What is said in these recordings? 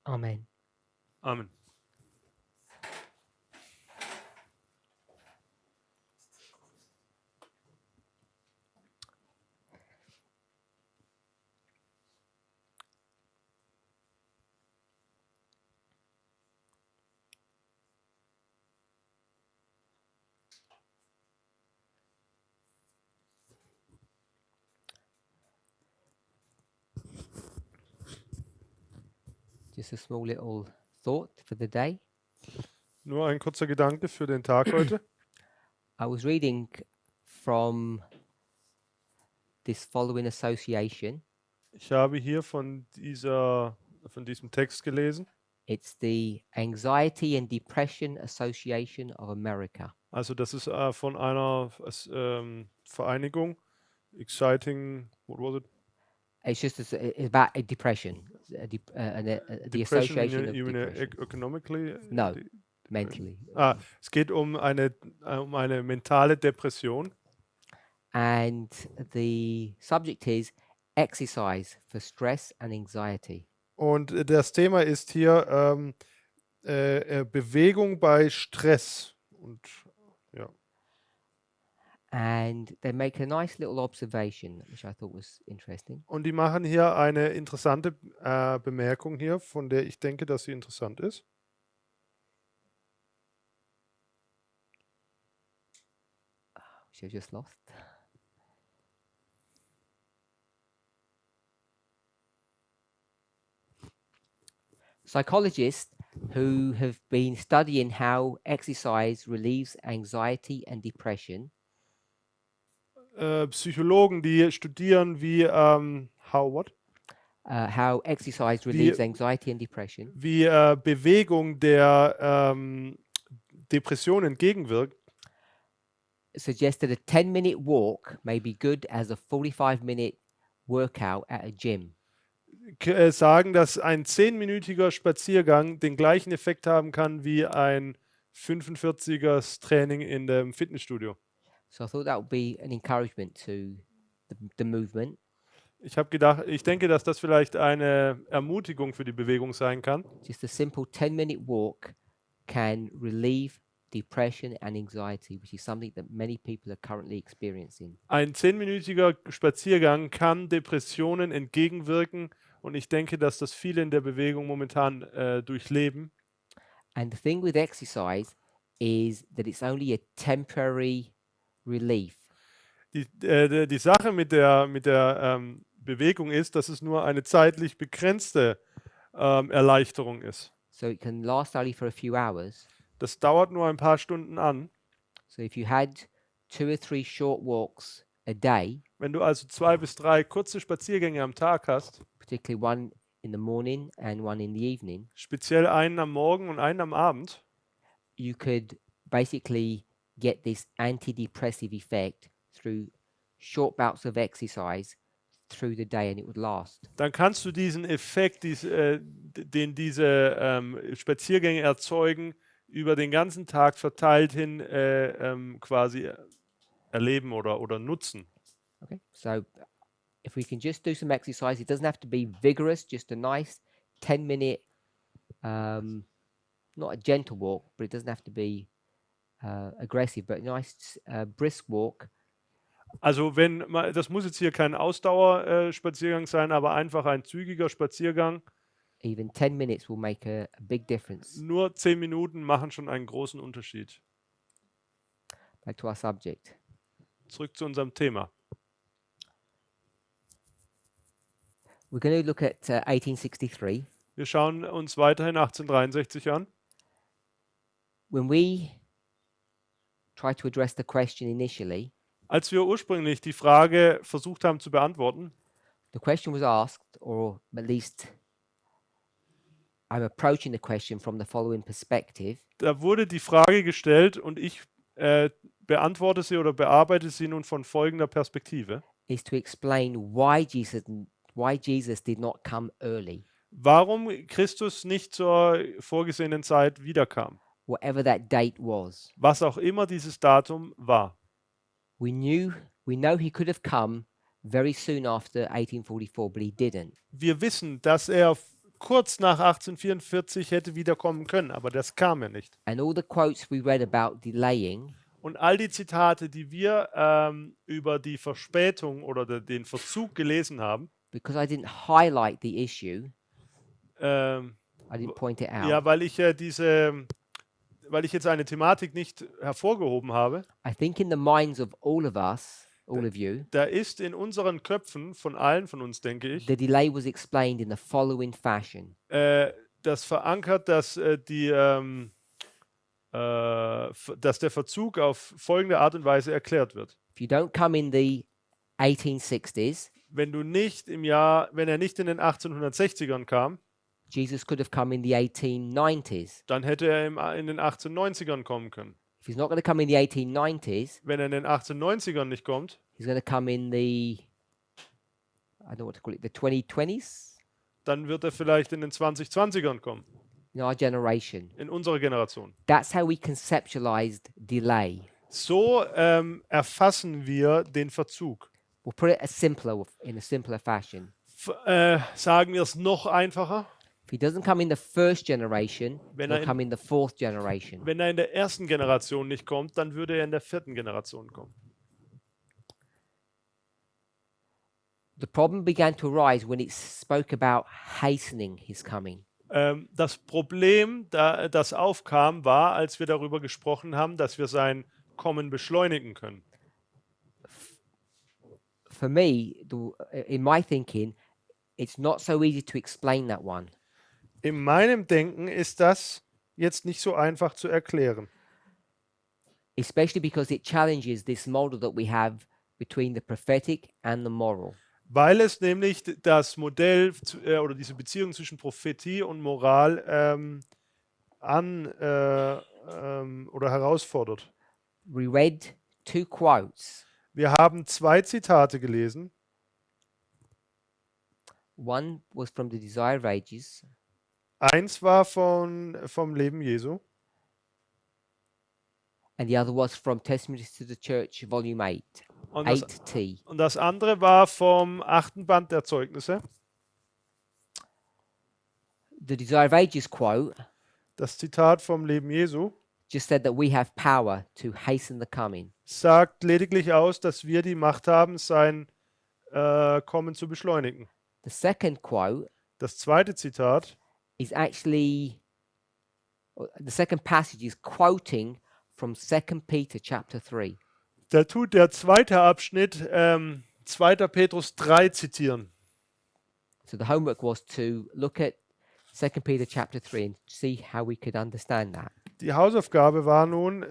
Amen. Amen. Just a small little thought for the day. Nur ein kurzer Gedanke für den Tag heute. I was reading from this following association. Ich habe hier von diesem Text gelesen. It's the Anxiety and Depression Association of America. Also das ist von einer Vereinigung, Exciting, what was it? It's just about a depression, the Depression, association of you mean depression. economically? No, mentally. Es geht um eine mentale Depression. And the subject is exercise for stress and anxiety. Und das Thema ist hier Bewegung bei Stress. Und ja. And they make a nice little observation, which I thought was interesting. Und die machen hier eine interessante Bemerkung hier, von der ich denke, dass sie interessant ist. Which I just lost. Psychologists who have been studying how exercise relieves anxiety and depression Psychologen, die studieren, wie how exercise relieves anxiety and depression wie Bewegung der Depression entgegenwirkt, suggested a 10-minute walk may be good as a 45-minute workout at a gym. Sagen, dass ein 10-minütiger Spaziergang den gleichen Effekt haben kann wie ein 45er Training in dem Fitnessstudio. So I thought that would be an encouragement to the movement. Ich denke, dass das vielleicht eine Ermutigung für die Bewegung sein kann. Just a simple 10-minute walk can relieve depression and anxiety, which is something that many people are currently experiencing. Ein 10-minütiger Spaziergang kann Depressionen entgegenwirken und ich denke, dass das viele in der Bewegung momentan durchleben. And the thing with exercise is that it's only a temporary relief. Die Sache mit der Bewegung ist, dass es nur eine zeitlich begrenzte Erleichterung ist. So it can last only for a few hours. Das dauert nur ein paar Stunden an. So if you had 2 or 3 short walks a day, Wenn du also 2 bis 3 kurze Spaziergänge am Tag hast, particularly one in the morning and one in the evening, speziell einen am Morgen und einen am Abend, you could basically get this antidepressive effect through short bouts of exercise through the day, and it would last. dann kannst du diesen Effekt, den diese Spaziergänge erzeugen, über den ganzen Tag verteilt hin quasi erleben oder nutzen. Okay, so if we can just do some exercise, it doesn't have to be vigorous, just a nice 10-minute, not a gentle walk, but it doesn't have to be aggressive, but a nice brisk walk. Also das muss jetzt hier kein Ausdauerspaziergang sein, aber einfach ein zügiger Spaziergang. Even 10 minutes will make a big difference. Nur 10 Minuten machen schon einen großen Unterschied. Back to our subject. Zurück zu unserem Thema. We're going to look at 1863. Wir schauen uns weiterhin 1863 an. When we tried to address the question initially, Als wir ursprünglich die Frage versucht haben zu beantworten, the question was asked, or at least I'm approaching the question from the following perspective. da wurde die Frage gestellt und ich beantworte sie oder bearbeite sie nun von folgender Perspektive. Is to explain why Jesus did not come early, Warum Christus nicht zur vorgesehenen Zeit wiederkam, whatever that date was. was auch immer dieses Datum war. We know he could have come very soon after 1844, but he didn't. Wir wissen, dass er kurz nach 1844 hätte wiederkommen können, aber das kam ja nicht. And all the quotes we read about delaying Und all die Zitate, die wir über die Verspätung oder den Verzug gelesen haben, because I didn't highlight the issue, ähm, I didn't point it out. ja, weil ich jetzt eine Thematik nicht hervorgehoben habe, I think in the minds of all of us, all of you, da ist in unseren Köpfen von allen von uns, denke ich, the delay was explained in the following fashion. das verankert, dass dass der Verzug auf folgende Art und Weise erklärt wird. If you don't come in the 1860s, Wenn er nicht in den 1860ern kam, Jesus could have come in the 1890s. dann hätte er in den 1890ern kommen können. If he's not going to come in the 1890s, Wenn er in den 1890ern nicht kommt, he's going to come in the, I don't know what to call it, the 2020s, dann wird er vielleicht in den 2020ern kommen, in our generation. in unserer Generation. That's how we conceptualized delay. So erfassen wir den Verzug. We'll put it in a simpler fashion. Sagen wir es noch einfacher. If he doesn't come in the first generation, Wenn he'll er in- come in the fourth generation. Wenn er in der ersten Generation nicht kommt, dann würde er in der vierten Generation kommen. The problem began to arise when it spoke about hastening his coming. Das Problem, das aufkam, war, als wir darüber gesprochen haben, dass wir sein Kommen beschleunigen können. For me, in my thinking, it's not so easy to explain that one. In meinem Denken ist das jetzt nicht so einfach zu erklären. Especially because it challenges this model that we have between the prophetic and the moral. Weil es nämlich das Modell oder diese Beziehung zwischen Prophetie und Moral oder herausfordert. We read two quotes. Wir haben zwei Zitate gelesen. One was from the Desire of Ages, Eins war vom Leben Jesu and the other was from Testimonies to the Church, Volume 8, und 8T. das andere war vom 8. Band der Zeugnisse. The Desire of Ages quote Das Zitat vom Leben Jesu just said that we have power to hasten the coming. sagt lediglich aus, dass wir die Macht haben, sein Kommen zu beschleunigen. The second quote Das zweite Zitat, is actually, the second passage is quoting from 2 Peter chapter 3. da tut der zweite Abschnitt 2. Petrus 3 zitieren. So the homework was to look at 2 Peter chapter 3 and see how we could understand that. Die Hausaufgabe war nun,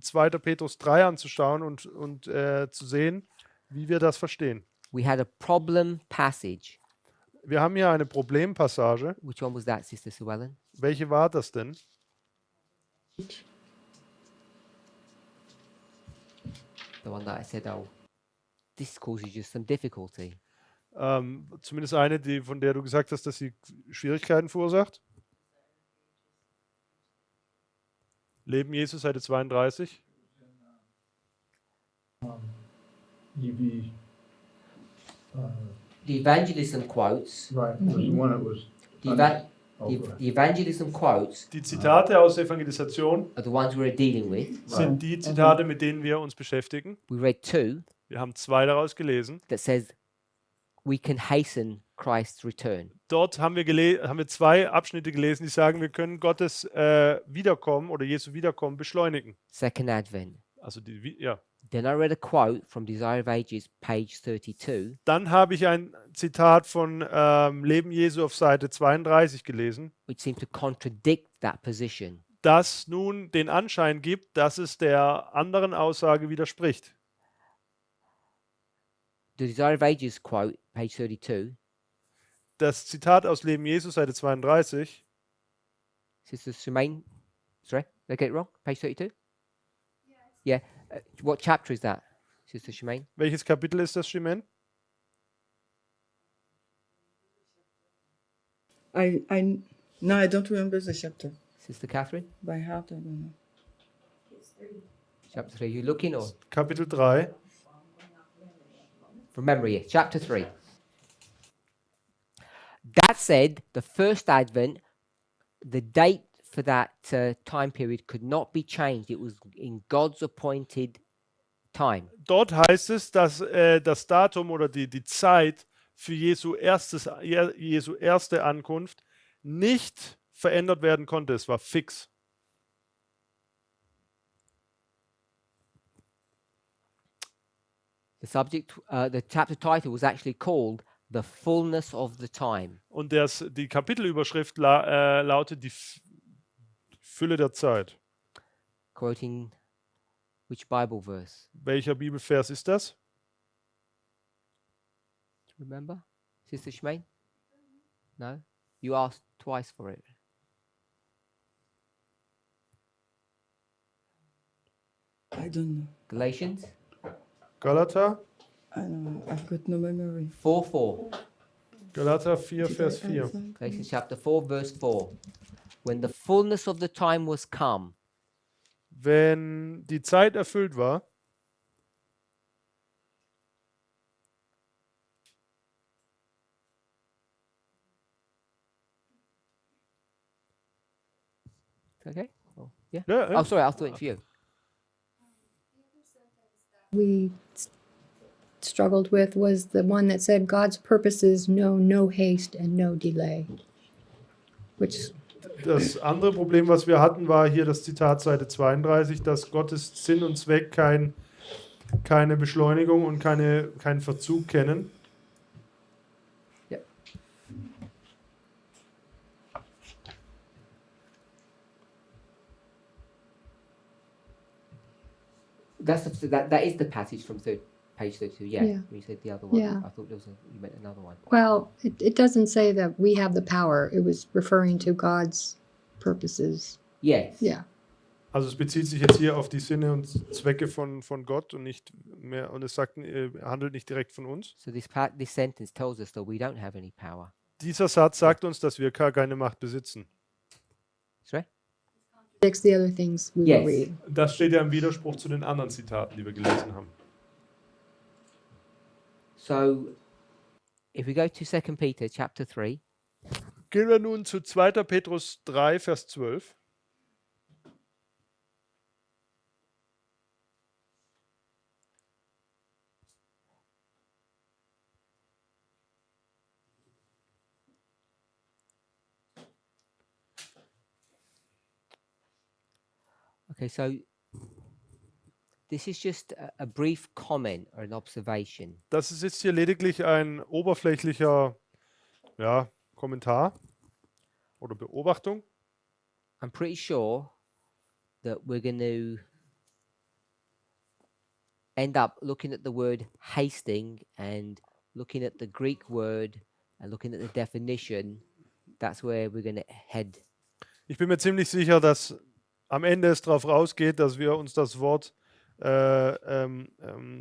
2. Petrus 3 anzuschauen und zu sehen, wie wir das verstehen. We had a problem passage. Wir haben hier eine Problempassage. Which one was that, Sister Sue Ellen? Welche war das denn? The one that I said, oh, this causes you some difficulty. Zumindest eine, von der du gesagt hast, dass sie Schwierigkeiten verursacht. Leben Jesus, Seite 32. EV. The evangelism quotes, Right, there's one that was. the, eva- Oh, the, go ahead. the evangelism quotes Die Zitate aus der Evangelisation are the ones we're dealing with. sind die Zitate, mit denen wir uns beschäftigen. We read two Wir haben zwei daraus gelesen. that says we can hasten Christ's return. Dort haben wir zwei Abschnitte gelesen, die sagen, wir können Gottes Wiederkommen oder Jesu Wiederkommen beschleunigen. Second Advent. Also ja. Then I read a quote from Desire of Ages, page 32, Dann habe ich ein Zitat von Leben Jesu auf Seite 32 gelesen, which seemed to contradict that position. das nun den Anschein gibt, dass es der anderen Aussage widerspricht. The Desire of Ages quote, page 32, Das Zitat aus Leben Jesu, Seite 32, Sister Shemaine, sorry, did I get it wrong? Page 32? Yeah. What chapter is that, Sister Shemaine? welches Kapitel ist das, Shimen? No, I don't remember the chapter Sister Catherine? by heart. I don't know. Chapter 3. You looking or Kapitel 3. from memory? Yeah. Chapter 3. That said, the first advent, the date for that time period could not be changed. It was in God's appointed time. Dort heißt es, dass das Datum oder die Zeit für Jesu erste Ankunft nicht verändert werden konnte. Es war fix. The chapter title was actually called "The Fullness of the Time." Und die Kapitelüberschrift lautet die Fülle der Zeit. Quoting which Bible verse? Welcher Bibelvers ist das? Remember, Sister Shmaine? No, you asked twice for it. I don't know. Galatians Galater? I don't know. I've got no memory. 4:4. Galater 4, Did I Vers 4. answer? Galatians chapter 4, verse 4. When the fullness of the time was come, Wenn die Zeit erfüllt war, okay? Oh, yeah. ja, Oh, sorry, I thought it for you. we struggled with was the one that said God's purposes know no haste and no delay. Which das andere Problem, was wir hatten, war hier das Zitat Seite 32, dass Gottes Sinn und Zweck keine Beschleunigung und keinen Verzug kennen. Yeah. That is the passage from page 32. Yeah, Yeah. you said the other one. Yeah. I thought you meant another one. well, it doesn't say that we have the power. It was referring to God's purposes. Yes. Yeah. Also es bezieht sich jetzt hier auf die Sinne und Zwecke von Gott und nicht mehr, und es sagt, handelt nicht direkt von uns. So this sentence tells us that we don't have any power. Dieser Satz sagt uns, dass wir keine Macht besitzen. Sorry? Fix the other things we Yes. were reading. Das steht ja im Widerspruch zu den anderen Zitaten, die wir gelesen haben. So if we go to 2 Peter chapter 3, Gehen wir nun zu 2. Petrus 3, Vers 12. okay, so this is just a brief comment or an observation. Das ist jetzt hier lediglich ein oberflächlicher Kommentar oder Beobachtung. I'm pretty sure that we're going to end up looking at the word hasting and looking at the Greek word and looking at the definition. That's where we're going to head. Ich bin mir ziemlich sicher, dass am Ende es darauf rausgeht, dass wir uns das Wort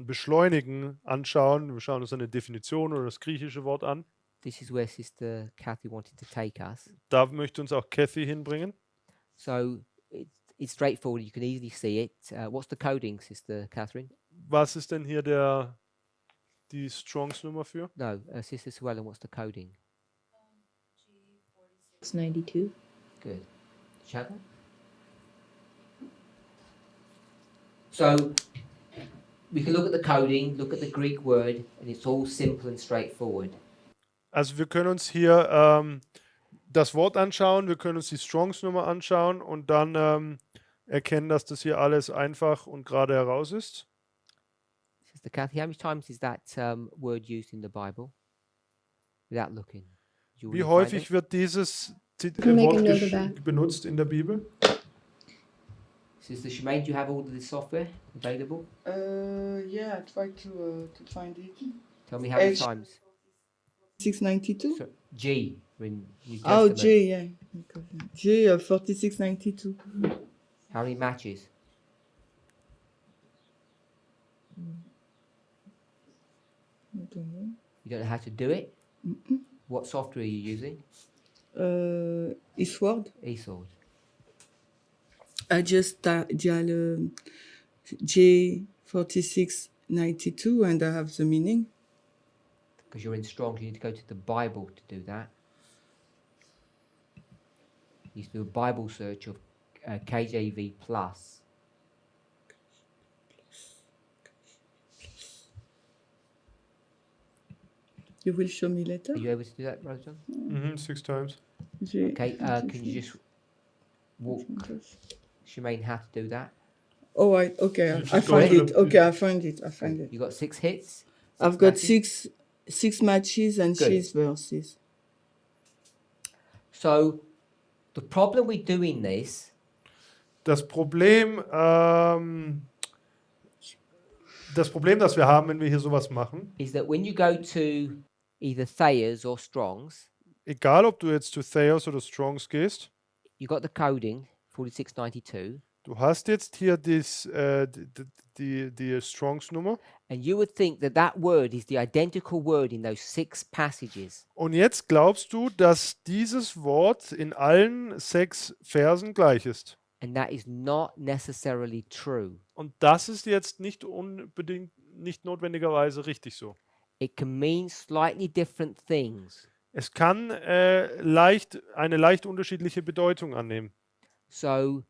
beschleunigen anschauen. Wir schauen uns eine Definition oder das griechische Wort an. This is where Sister Kathy wanted to take us. Da möchte uns auch Kathy hinbringen. So it's straightforward. You can easily see it. What's the coding, Sister Catherine? Was ist denn hier die Strongs-Nummer für? No, Sister Suellen, what's the coding? 692. Good. Shadow? So we can look at the coding, look at the Greek word, and it's all simple and straightforward. Also wir können uns hier das Wort anschauen, wir können uns die Strongs-Nummer anschauen und dann erkennen, dass das hier alles einfach und gerade heraus ist. Sister Kathy, how many times is that word used in the Bible? Without looking. Did you Wie already find häufig it? wird dieses Can make a Wort note of that. benutzt in der Bibel? Sister Shemaine, do you have all of this software available? Yeah, I tried to find it. Tell me how many H- times. 692. So, G in New Oh, Testament. J, yeah. J 4692. How many matches? I don't know. You don't know how to do it? What software are you using? Eastward. eSword. I just dial J4692 and I have the meaning. Because you're in Strong, you need to go to the Bible to do that. You do a Bible search of KJV plus. You will show me later. Are you able to do that, Brother John? Mhm, 6 times. J'ai Okay, can you just walk Shemaine how to do that? Oh, okay. You I just go find to it. the- Okay, I find it. I find Good. it. You got 6 hits? I've got matches? six matches and Good. 6 verses. So the problem with doing this Das Problem, das wir haben, wenn wir hier sowas machen, is that when you go to either Thayer's or Strong's, egal ob du jetzt zu Theos oder Strongs gehst, you got the coding 4692, du hast jetzt hier die Strongs-Nummer and you would think that that word is the identical word in those 6 passages. und jetzt glaubst du, dass dieses Wort in allen 6 Versen gleich ist. And that is not necessarily true. Und das ist jetzt nicht notwendigerweise richtig so. It can mean slightly different things. Es kann eine leicht unterschiedliche Bedeutung annehmen. So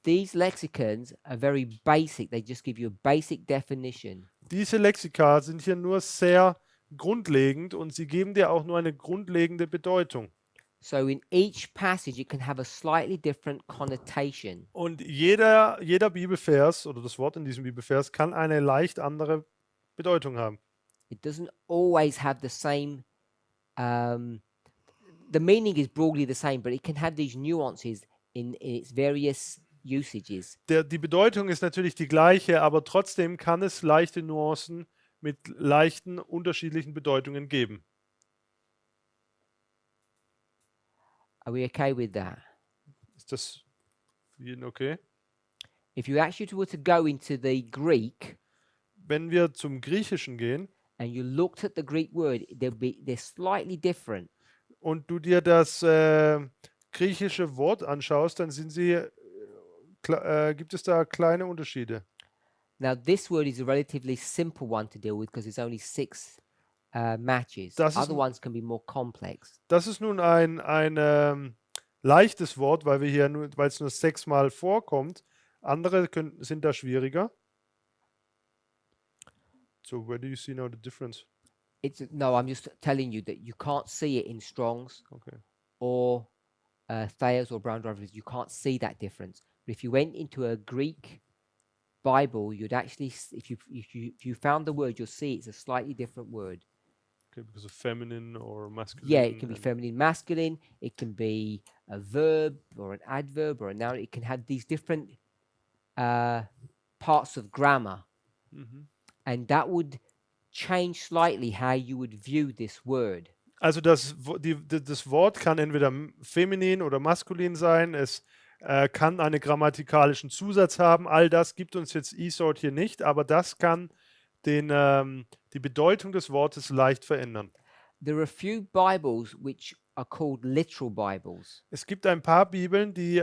these lexicons are very basic. They just give you a basic definition. Diese Lexika sind hier nur sehr grundlegend und sie geben dir auch nur eine grundlegende Bedeutung. So in each passage, it can have a slightly different connotation. Und jeder Bibelvers oder das Wort in diesem Bibelvers kann eine leicht andere Bedeutung haben. It doesn't always have the same. The meaning is broadly the same, but it can have these nuances in its various usages. Die Bedeutung ist natürlich die gleiche, aber trotzdem kann es leichte Nuancen mit leichten unterschiedlichen Bedeutungen geben. Are we okay with that? Ist das für jeden okay? If you actually were to go into the Greek Wenn wir zum Griechischen gehen and you looked at the Greek word, they're slightly different. und du dir das griechische Wort anschaust, dann gibt es da kleine Unterschiede. Now, this word is a relatively simple one to deal with because it's only 6 matches. Das ist Other ones can be more complex. Das ist nun ein leichtes Wort, weil es nur 6 Mal vorkommt. Andere sind da schwieriger. So where do you see now the difference? No, I'm just telling you that you can't see it in Strong's Okay. or Thayer's or Brown Drivers. You can't see that difference. But if you went into a Greek Bible, you'd actually, if you found the word, you'll see it's a slightly different word. Okay, because of feminine or masculine. Yeah, it can be and- feminine, masculine. It can be a verb or an adverb or a noun. It can have these different parts of grammar, Mhm. and that would change slightly how you would view this word. Also das Wort kann entweder feminin oder maskulin sein. Es kann einen grammatikalischen Zusatz haben. All das gibt uns jetzt eSword hier nicht, aber das kann die Bedeutung des Wortes leicht verändern. There are a few Bibles which are called literal Bibles. Es gibt ein paar Bibeln, die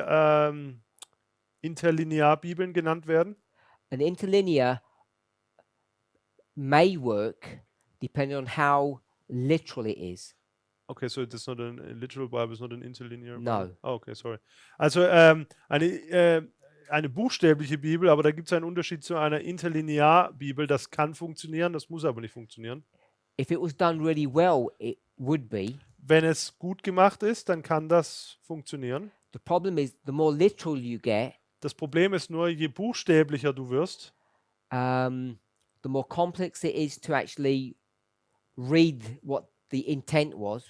Interlinearbibeln genannt werden. An interlinear may work depending on how literal it is. Okay, so it's not a literal Bible, it's not an interlinear No. Bible. Oh, okay, sorry. Also eine buchstäbliche Bibel, aber da gibt es einen Unterschied zu einer Interlinearbibel. Das kann funktionieren, das muss aber nicht funktionieren. If it was done really well, it would be. Wenn es gut gemacht ist, dann kann das funktionieren. The problem is the more literal you get, Das Problem ist nur, je buchstäblicher du wirst, the more complex it is to actually read what the intent was.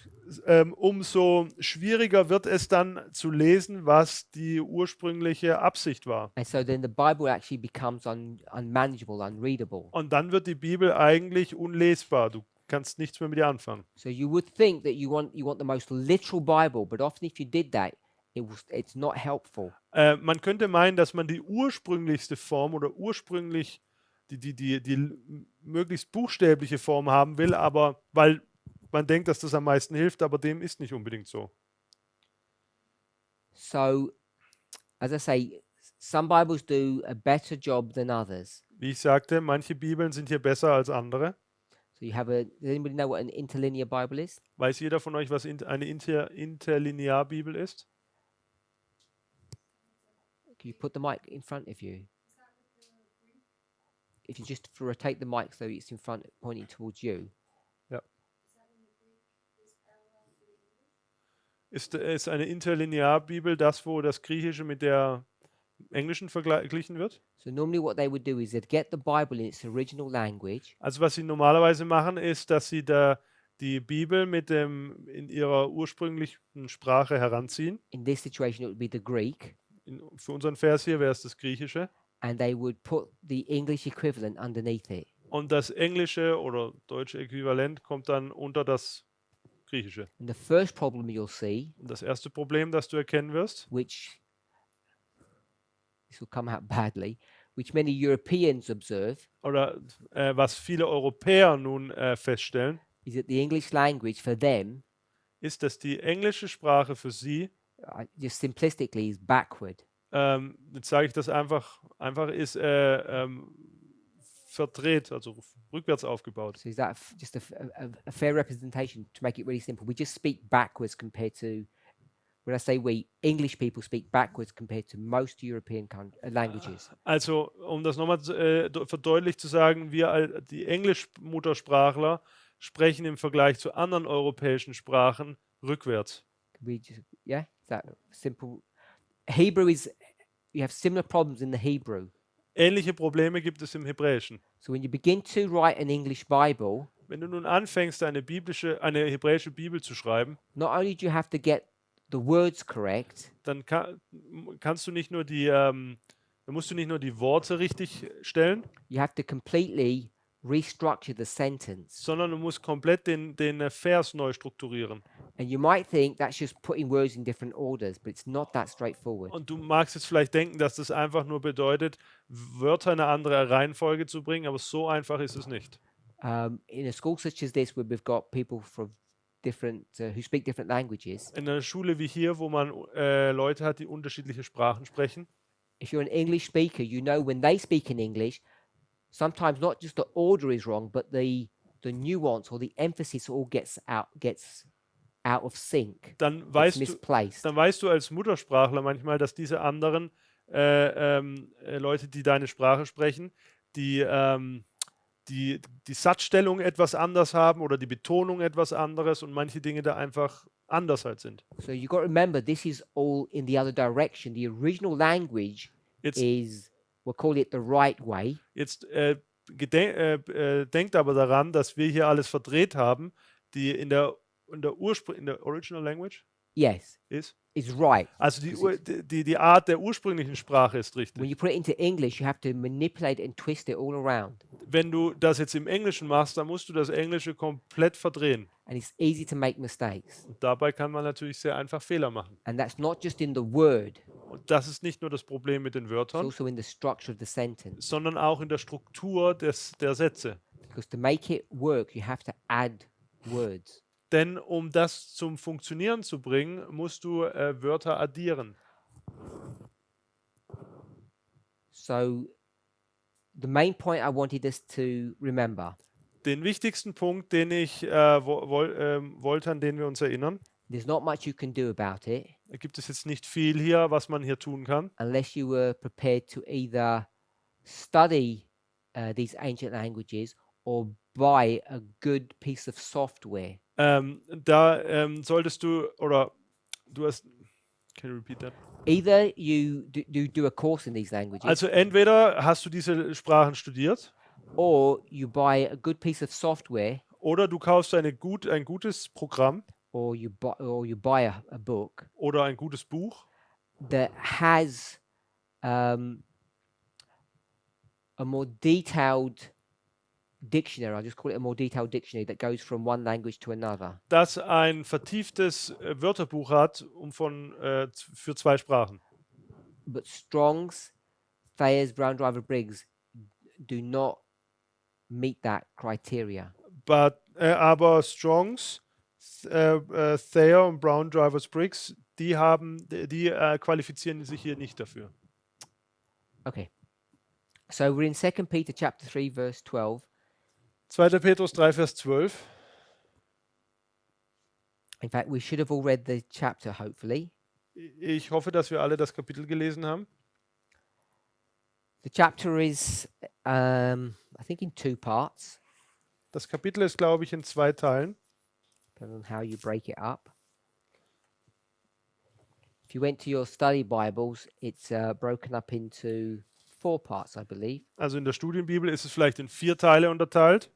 umso schwieriger wird es dann zu lesen, was die ursprüngliche Absicht war. And so then the Bible actually becomes unmanageable, unreadable. Und dann wird die Bibel eigentlich unlesbar. Du kannst nichts mehr mit ihr anfangen. So you would think that you want the most literal Bible, but often if you did that, it's not helpful. Man könnte meinen, dass man die ursprünglichste Form oder ursprünglich die möglichst buchstäbliche Form haben will, aber weil man denkt, dass das am meisten hilft, aber dem ist nicht unbedingt so. So, as I say, some Bibles do a better job than others. Wie ich sagte, manche Bibeln sind hier besser als andere. So So you have a. Does anybody know what an interlinear Bible is? Weiß jeder von euch, was eine Interlinearbibel ist? Can you put the mic in front of you? If you just rotate the mic so it's in front, pointing towards you. Ja. Ist eine Interlinearbibel das, wo das Griechische mit der Englischen verglichen wird? So normally what they would do is they'd get the Bible in its original language, Also was sie normalerweise machen, ist, dass sie da die Bibel in ihrer ursprünglichen Sprache heranziehen. in this situation it would be the Greek, Für unseren Vers hier wäre es das Griechische. and they would put the English equivalent underneath it. Und das englische oder deutsche Äquivalent kommt dann unter das Griechische. And the first problem you'll see, Und das erste Problem, das du erkennen wirst, which this will come out badly, which many Europeans observe, oder was viele Europäer nun feststellen, is that the English language for them, ist, dass die englische Sprache für sie, just simplistically, is backward. jetzt sage ich das einfach ist verdreht, also rückwärts aufgebaut. So is that just a fair representation to make it really simple? We just speak backwards compared to, when I say we, English people speak backwards compared to most European languages. Also, um das nochmal verdeutlicht zu sagen, wir, die Englisch-Muttersprachler, sprechen im Vergleich zu anderen europäischen Sprachen rückwärts. We just, yeah, is that simple? Hebrew is, you have similar problems in the Hebrew. Ähnliche Probleme gibt es im Hebräischen. So when you begin to write an English Bible, Wenn du nun anfängst, eine hebräische Bibel zu schreiben, not only do you have to get the words correct, dann kannst du nicht nur dann musst du nicht nur die Worte richtig stellen, you have to completely restructure the sentence. sondern du musst komplett den Vers neu strukturieren. And you might think that's just putting words in different orders, but it's not that straightforward. Und du magst jetzt vielleicht denken, dass das einfach nur bedeutet, Wörter in eine andere Reihenfolge zu bringen, aber so einfach ist es nicht. In a school such as this, where we've got people from different who speak different languages, In einer Schule wie hier, wo man Leute hat, die unterschiedliche Sprachen sprechen, if you're an English speaker, you know when they speak in English, sometimes not just the order is wrong, but the nuance or the emphasis all gets out of sync. dann It's weißt misplaced. du als Muttersprachler manchmal, dass diese anderen Leute, die deine Sprache sprechen, die Satzstellung etwas anders haben oder die Betonung etwas anderes und manche Dinge da einfach anders halt sind. So you've got to remember, this is all in the other direction. The original language Jetzt, is, we'll call it the right way, jetzt denkt aber daran, dass wir hier alles verdreht haben, die in der Original Language yes, ist. is right. Also die Art der ursprünglichen Sprache ist When richtig. you put it into English, you have to manipulate and twist it all around. Wenn du das jetzt im Englischen machst, dann musst du das Englische komplett verdrehen. And it's easy to make mistakes. Und dabei kann man natürlich sehr einfach Fehler machen. And that's not just in the word, Und das ist nicht nur das Problem mit den it's Wörtern, also in the structure of the sentence. sondern auch in der Struktur der Sätze. Because to make it work, you have to add words. Denn um das zum Funktionieren zu bringen, musst du Wörter addieren. So the main point I wanted us to remember, Den wichtigsten Punkt, den ich wollte, an den wir uns erinnern, there's not much you can do about it da gibt es jetzt nicht viel hier, was man hier tun kann, unless you were prepared to either study these ancient languages or buy a good piece of software. Solltest du, oder du hast, can you repeat that? Either you do a course in these languages, Also entweder hast du diese Sprachen studiert or you buy a good piece of software, oder du kaufst ein gutes Programm or you buy a book oder ein gutes Buch, that has a more detailed dictionary. I'll just call it a more detailed dictionary that goes from one language to another. das ein vertieftes Wörterbuch hat für zwei Sprachen. But Strong's, Thayer's, Brown Driver Briggs do not meet that criteria. Aber Strongs, Thayer und Brown Drivers Briggs, die qualifizieren sich hier nicht dafür. Okay. So we're in 2 Peter chapter 3 verse 12. 2. Petrus 3, Vers 12. In fact, we should have all read the chapter, hopefully. Ich hoffe, dass wir alle das Kapitel gelesen haben. The chapter is, I think, in two parts, Das Kapitel ist, glaube ich, in 2 Teilen. depending on how you break it up. If you went to your study Bibles, it's broken up into 4 parts, I believe. Also in der Studienbibel ist es vielleicht in 4 Teile unterteilt.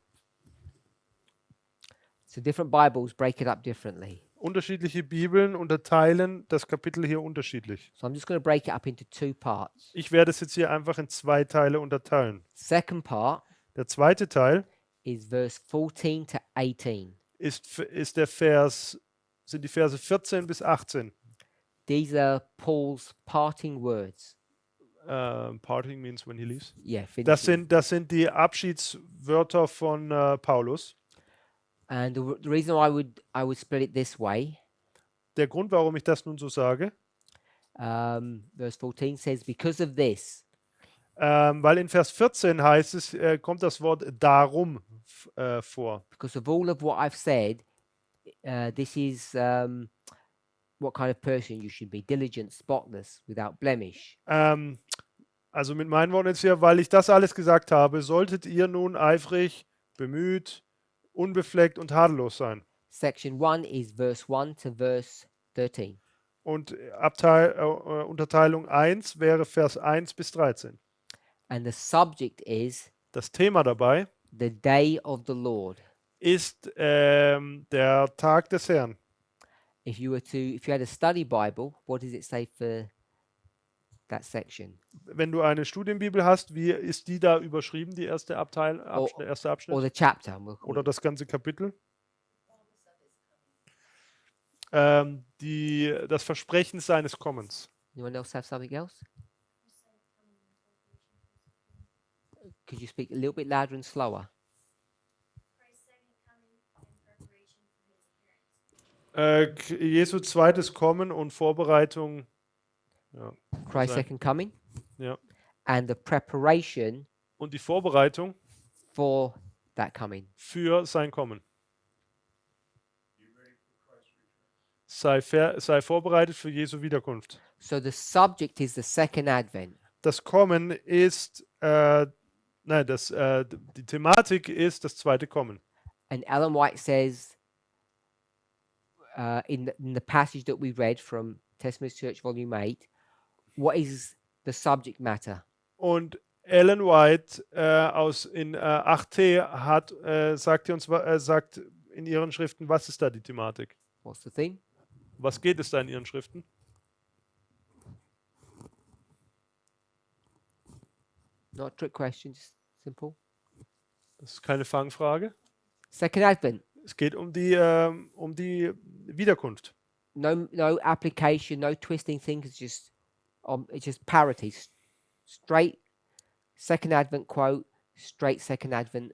So different Bibles break it up differently. Unterschiedliche Bibeln unterteilen das Kapitel hier unterschiedlich. So I'm just going to break it up into 2 parts. Ich werde es jetzt hier einfach in 2 Teile unterteilen. Second part Der zweite Teil is verse 14 to 18. sind die Verse 14 bis 18. These are Paul's parting words. Parting means when he leaves. Yeah, Das finishing. sind die Abschiedswörter von Paulus. And the reason I would split it this way, Der Grund, warum ich das nun so sage, verse 14 says, because of this, weil in Vers 14 heißt es, kommt das Wort darum vor. because of all of what I've said, this is what kind of person you should be: diligent, spotless, without blemish. Also mit meinen Worten jetzt hier, weil ich das alles gesagt habe, solltet ihr nun eifrig, bemüht, unbefleckt und tadellos sein. Section 1 is verse 1 to verse 13. Und Unterteilung 1 wäre Vers 1 bis 13. And the subject is Das Thema dabei the day of the Lord. ist der Tag des Herrn. If you had a study Bible, what does it say for that section? Wenn du eine Studienbibel hast, wie ist die da überschrieben, die erste erste Or Abschnitt? the chapter? We'll call Oder it. das ganze Kapitel? Das Versprechen seines Kommens. Anyone else have something else? Could you speak a little bit louder and slower? Jesu zweites Kommen und Vorbereitung. Ja, Christ's sein. second coming Ja. and the preparation Und die Vorbereitung for that coming. für sein Kommen. Sei vorbereitet für Jesu Wiederkunft. So the subject is the second advent. Das Kommen ist, die Thematik ist das zweite Kommen. And Ellen White says in the passage that we read from Testament Church Volume 8, what is the subject matter? Und Ellen White in 8t sagt in ihren Schriften, was ist da die Thematik? What's the thing? Was geht es da in ihren Schriften? Not a trick question, just simple. Das ist keine Fangfrage. Second advent. Es geht um die Wiederkunft. No application, no twisting things. It's just parity. Straight second advent quote, straight second advent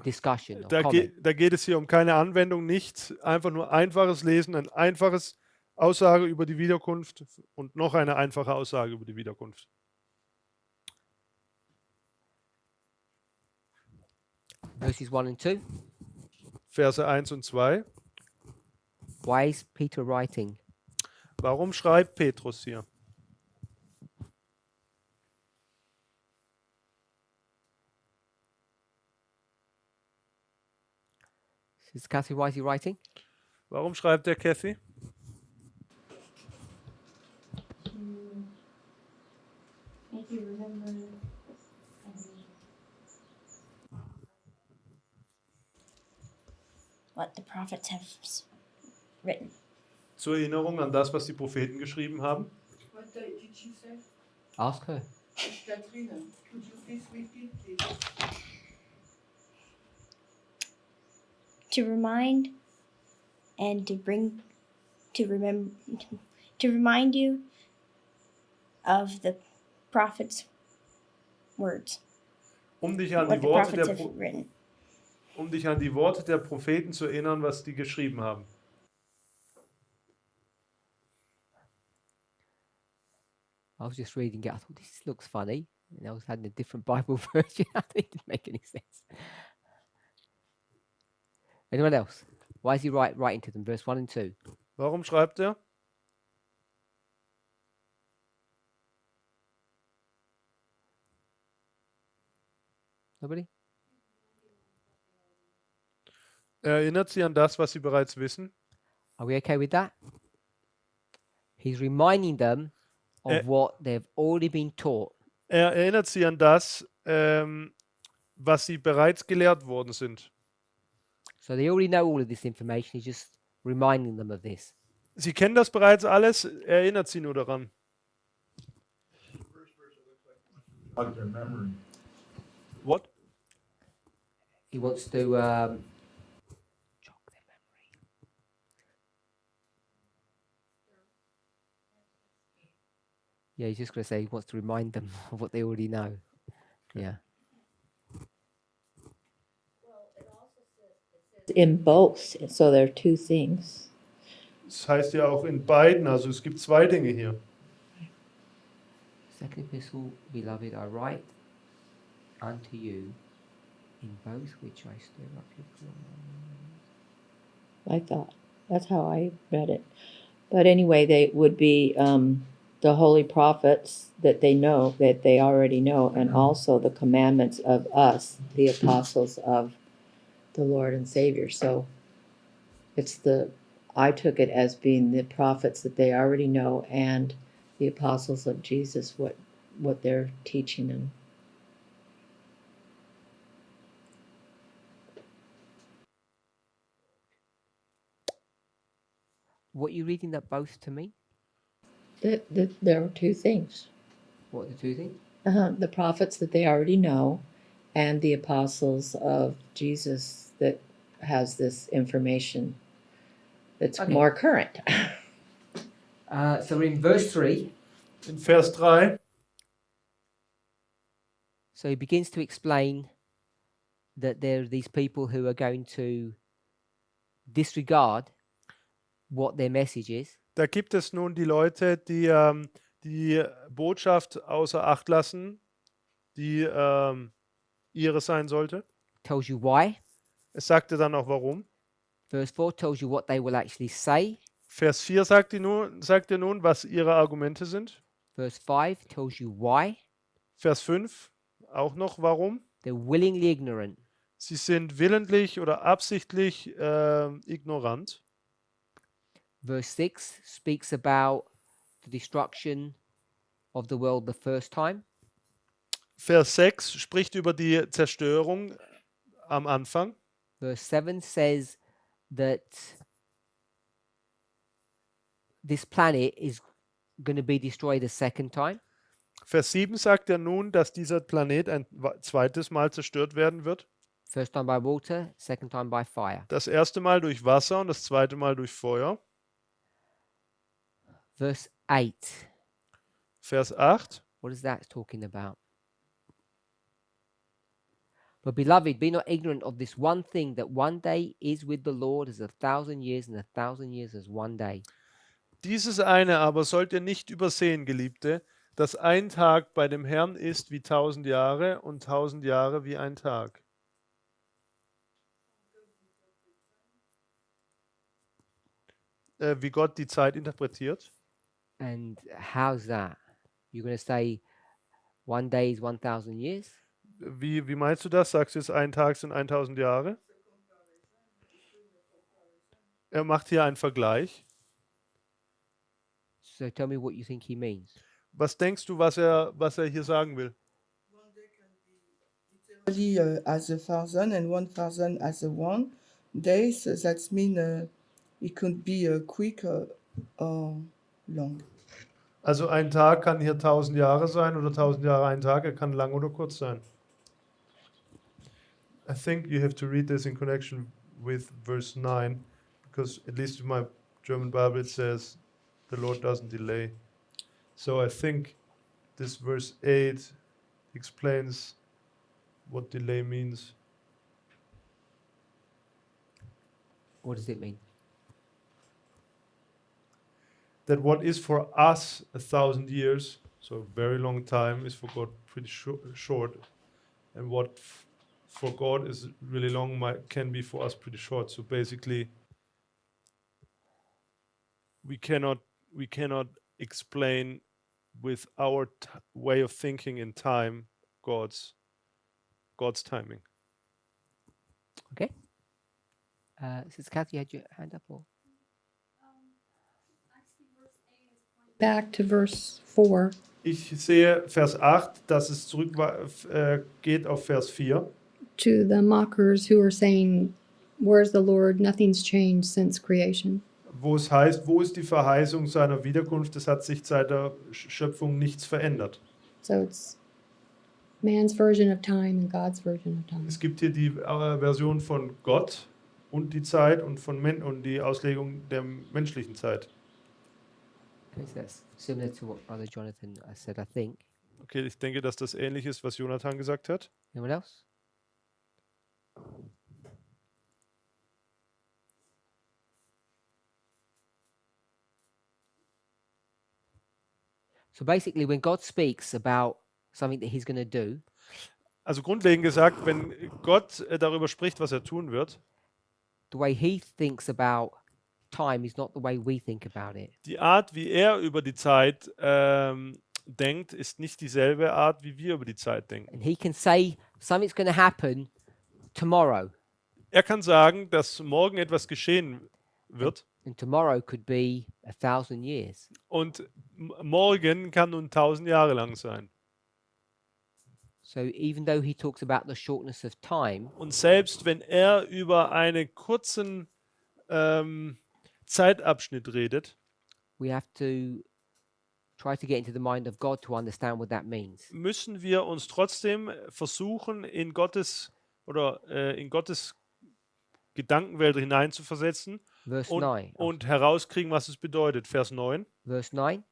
discussion. Or comment. Da geht es hier um keine Anwendung, nichts. Einfach nur einfaches Lesen, ein einfaches Aussage über die Wiederkunft und noch eine einfache Aussage über die Wiederkunft. Verses 1 and 2. Verse 1 und 2. Why is Peter writing? Warum schreibt Petrus hier? Sister Cassie, why is he writing? Warum schreibt der Kathy? Make you remember what the prophets have written. Zur Erinnerung an das, was die Propheten geschrieben haben. What did she say? Ask her. Katrina, could you please repeat, please? To remind and to bring to remember to remind you of the prophets' words. Um dich an What die the Worte prophets der have written. um dich an die Worte der Propheten zu erinnern, was die geschrieben haben. I was just reading it. I thought this looks funny. And I was having a different Bible version. I think it didn't make any sense. Anyone else? Why is he writing to them? Verse 1 and 2. Warum schreibt er? Nobody? Er erinnert sie an das, was sie bereits wissen. Are we okay with that? He's reminding them of what they've already been taught. Er erinnert sie an das, was sie bereits gelehrt worden sind. So they already know all of this information. He's just reminding them of this. Sie kennen das bereits alles, er erinnert sie nur daran. Jog their memory. What? He wants to jog their memory. Yeah, he's just going to say he wants to remind them of what they already know. Yeah. In both, so there are two things. Das heißt ja auch in beiden, also es gibt zwei Dinge hier. Second epistle, beloved, I write unto you in both which I stir up your pride. I thought that's how I read it. But anyway, they would be the holy prophets that they know, that they already know, and also the commandments of us, the apostles of the Lord and Savior. So I took it as being the prophets that they already know and the apostles of Jesus, what they're teaching them. What are you reading that both to me? There are two things. What are the two things? The prophets that they already know, and the apostles of Jesus that has this information that's Okay. more current. So we're in verse 3. In Vers 3, So he begins to explain that there are these people who are going to disregard what their message is. da gibt es nun die Leute, die die Botschaft außer Acht lassen, die ihre sein sollte. Tells you why. Es sagte dann auch warum. Verse 4 tells you what they will actually say. Vers 4 sagt ihr nun, was ihre Argumente sind. Verse 5 tells you why. Vers 5 auch noch warum. They're willingly ignorant. Sie sind willentlich oder absichtlich ignorant. Verse 6 speaks about the destruction of the world the first time. Vers 6 spricht über die Zerstörung am Anfang. Verse 7 says that this planet is going to be destroyed a second time. Vers 7 sagt er nun, dass dieser Planet ein zweites Mal zerstört werden wird. First time by water, second time by fire. Das erste Mal durch Wasser und das zweite Mal durch Feuer. Verse 8. Vers 8. What is that talking about? But beloved, be not ignorant of this one thing, that one day is with the Lord as 1,000 years, and 1,000 years as one day. Dieses eine aber sollt ihr nicht übersehen, Geliebte, dass ein Tag bei dem Herrn ist wie 1000 Jahre und 1000 Jahre wie ein Tag. Wie Gott die Zeit interpretiert. And how's that? You're going to say one day is 1,000 years? Wie meinst du das? Sagst du jetzt, ein Tag sind 1000 Jahre? Er macht hier einen Vergleich. So tell me what you think he means. Was denkst du, was er hier sagen will? Literally as 1,000 and 1,000 as a 1 day, so that means it could be quick or long. Also ein Tag kann hier 1000 Jahre sein oder 1000 Jahre ein Tag. Er kann lang oder kurz sein. I think you have to read this in connection with verse 9, because at least in my German Bible it says the Lord doesn't delay. So I think this verse 8 explains what delay means. What does it mean? That what is for us 1,000 years, so a very long time, is for God pretty short. And what for God is really long, can be for us pretty short. So basically, we cannot explain with our way of thinking in time God's timing. Okay. Sister Kathy, you had your hand up, or Back to verse 4. Ich sehe Vers 8, dass es zurück geht auf Vers 4. To the mockers who are saying, "Where's the Lord? Nothing's changed since creation." Wo es heißt, wo ist die Verheißung seiner Wiederkunft? Es hat sich seit der Schöpfung nichts verändert. So it's man's version of time and God's version of time. Es gibt hier die Version von Gott und die Zeit und und die Auslegung der menschlichen Zeit. okay, so that's similar to what Brother Jonathan said, I think. Okay, ich denke, dass das ähnlich ist, was Jonathan gesagt hat. Anyone else? So basically, when God speaks about something that He's going to do, Also grundlegend gesagt, wenn Gott darüber spricht, was er tun wird, the way He thinks about time is not the way we think about it. die Art, wie er über die Zeit denkt, ist nicht dieselbe Art, wie wir über die Zeit denken. And He can say something's going to happen tomorrow, Er kann sagen, dass morgen etwas geschehen wird and tomorrow could be 1,000 years. und morgen kann nun 1000 Jahre lang sein. So even though He talks about the shortness of time, Und selbst wenn er über einen kurzen Zeitabschnitt redet, we have to try to get into the mind of God to understand what that means. müssen wir uns trotzdem versuchen, in Gottes Gedankenwelt hineinzuversetzen Verse 9. und herauskriegen, was es bedeutet. Vers 9. Verse 9.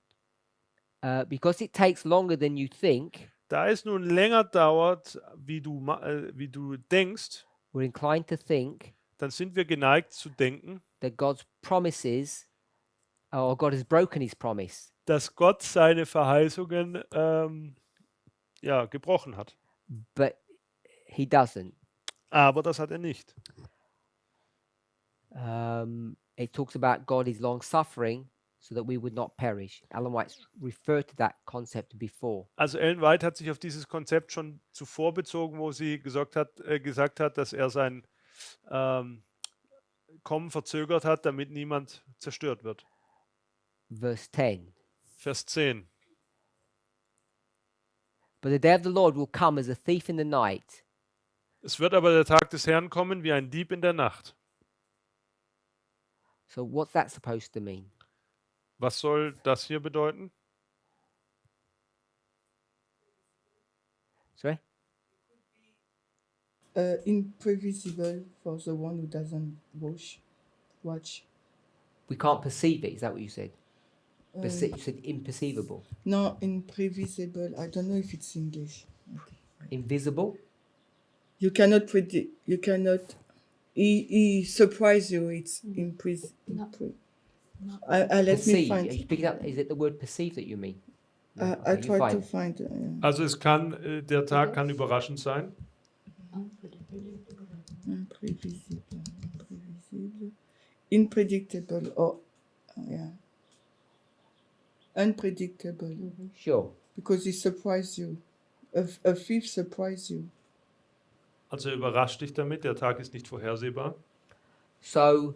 Because it takes longer than you think, Da es nun länger dauert, wie du denkst, we're inclined to think dann sind wir geneigt zu denken, that God's promises, or God has broken His promise, dass Gott seine Verheißungen gebrochen hat. but He doesn't. Aber das hat er nicht. It talks about God is long suffering so that we would not perish. Ellen White's referred to that concept before. Also Ellen White hat sich auf dieses Konzept schon zuvor bezogen, wo sie gesagt hat, dass er sein Kommen verzögert hat, damit niemand zerstört wird. Verse 10. Vers 10. But the day of the Lord will come as a thief in the night. Es wird aber der Tag des Herrn kommen wie ein Dieb in der Nacht. So what's that supposed to mean? Was soll das hier bedeuten? Sorry? Imprevisible for the one who doesn't watch. We can't perceive it. Is that what you said? You said imperceivable. No, imprevisible. I don't know if it's English. Invisible? You cannot predict. You cannot. He surprise you. It's let me Perceive. Are you find. picking up? Is it the word perceive that you mean? No, I okay, you try find to it. find. Also der Tag kann überraschend sein. Unpredictable, or yeah, unpredictable. Sure. Because he surprise you. A thief surprise you. Also überrascht dich damit, der Tag ist nicht vorhersehbar. So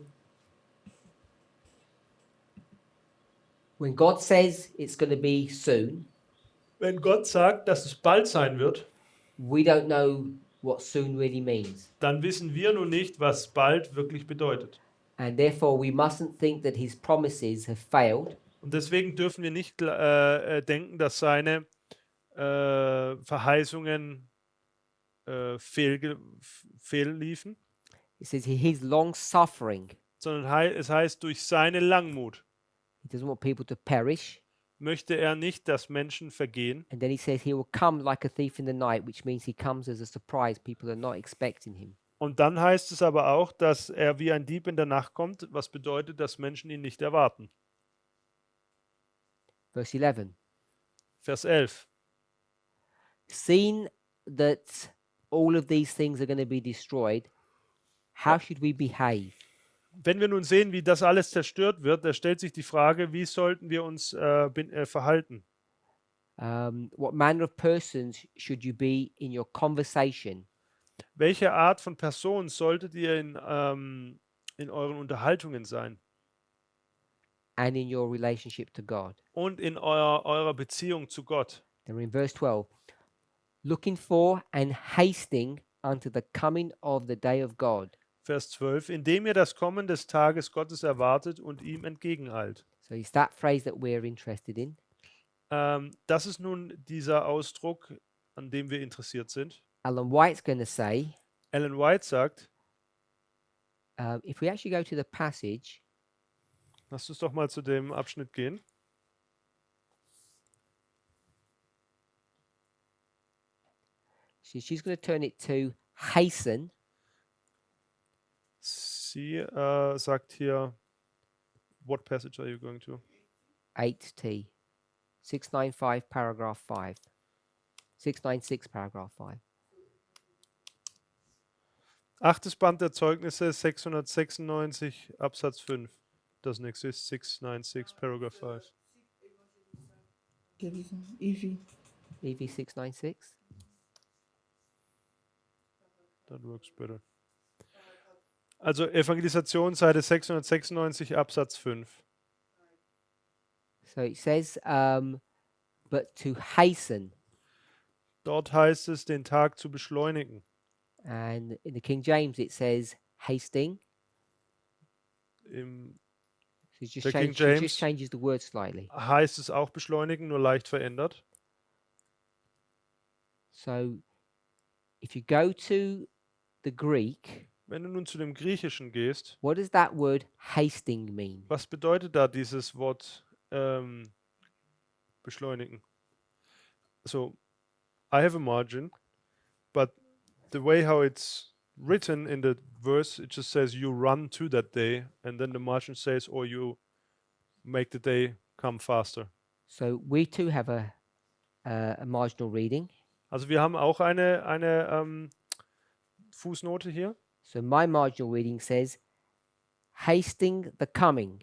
when God says it's going to be soon, Wenn Gott sagt, dass es bald sein wird, we don't know what soon really means. dann wissen wir nun nicht, was bald wirklich bedeutet. And therefore we mustn't think that his promises have failed. Und deswegen dürfen wir nicht denken, dass seine Verheißungen fehlliefen, It says he's long suffering. sondern es heißt, durch seine Langmut He doesn't want people to perish. möchte er nicht, dass Menschen vergehen. And then he says he will come like a thief in the night, which means he comes as a surprise. People are not expecting him. Und dann heißt es aber auch, dass er wie ein Dieb in der Nacht kommt, was bedeutet, dass Menschen ihn nicht erwarten. Verse 11. Vers 11. Seeing that all of these things are going to be destroyed, how should we behave? Wenn wir nun sehen, wie das alles zerstört wird, da stellt sich die Frage, wie sollten wir uns verhalten? What manner of persons should you be in your conversation? Welche Art von Person solltet ihr in euren Unterhaltungen sein And in your relationship to God. und in eurer Beziehung zu Gott? Then we're in verse 12. Looking for and hasting unto the coming of the day of God. Vers 12, indem ihr das Kommen des Tages Gottes erwartet und ihm entgegeneilt. So it's that phrase that we're interested in. Das ist nun dieser Ausdruck, an dem wir interessiert sind. Ellen White's going to say, Ellen White sagt, if we actually go to the passage, lass uns doch mal zu dem Abschnitt gehen. she's going to turn it to hasten. Sie sagt hier, what passage are you going to? 8T. 695 paragraph 5. 696 paragraph 5. Achtes Band der Zeugnisse, 696, Absatz 5. Doesn't exist, 696, paragraph 5. Evie. EV 696. That works better. Also Evangelisation, Seite 696, Absatz 5. So it says, but to hasten. Dort heißt es, den Tag zu beschleunigen. And in the King James it says hasting. Im So it just, The King she just James. changes the word slightly. heißt es auch beschleunigen, nur leicht verändert. So if you go to the Greek, Wenn du nun zu dem Griechischen gehst, what does that word hasting mean? was bedeutet da dieses Wort beschleunigen? So, I have a margin, but the way how it's written in the verse, it just says you run to that day, and then the margin says, or you make the day come faster. So we too have a marginal reading. Also wir haben auch eine Fußnote hier. So my marginal reading says hasting the coming.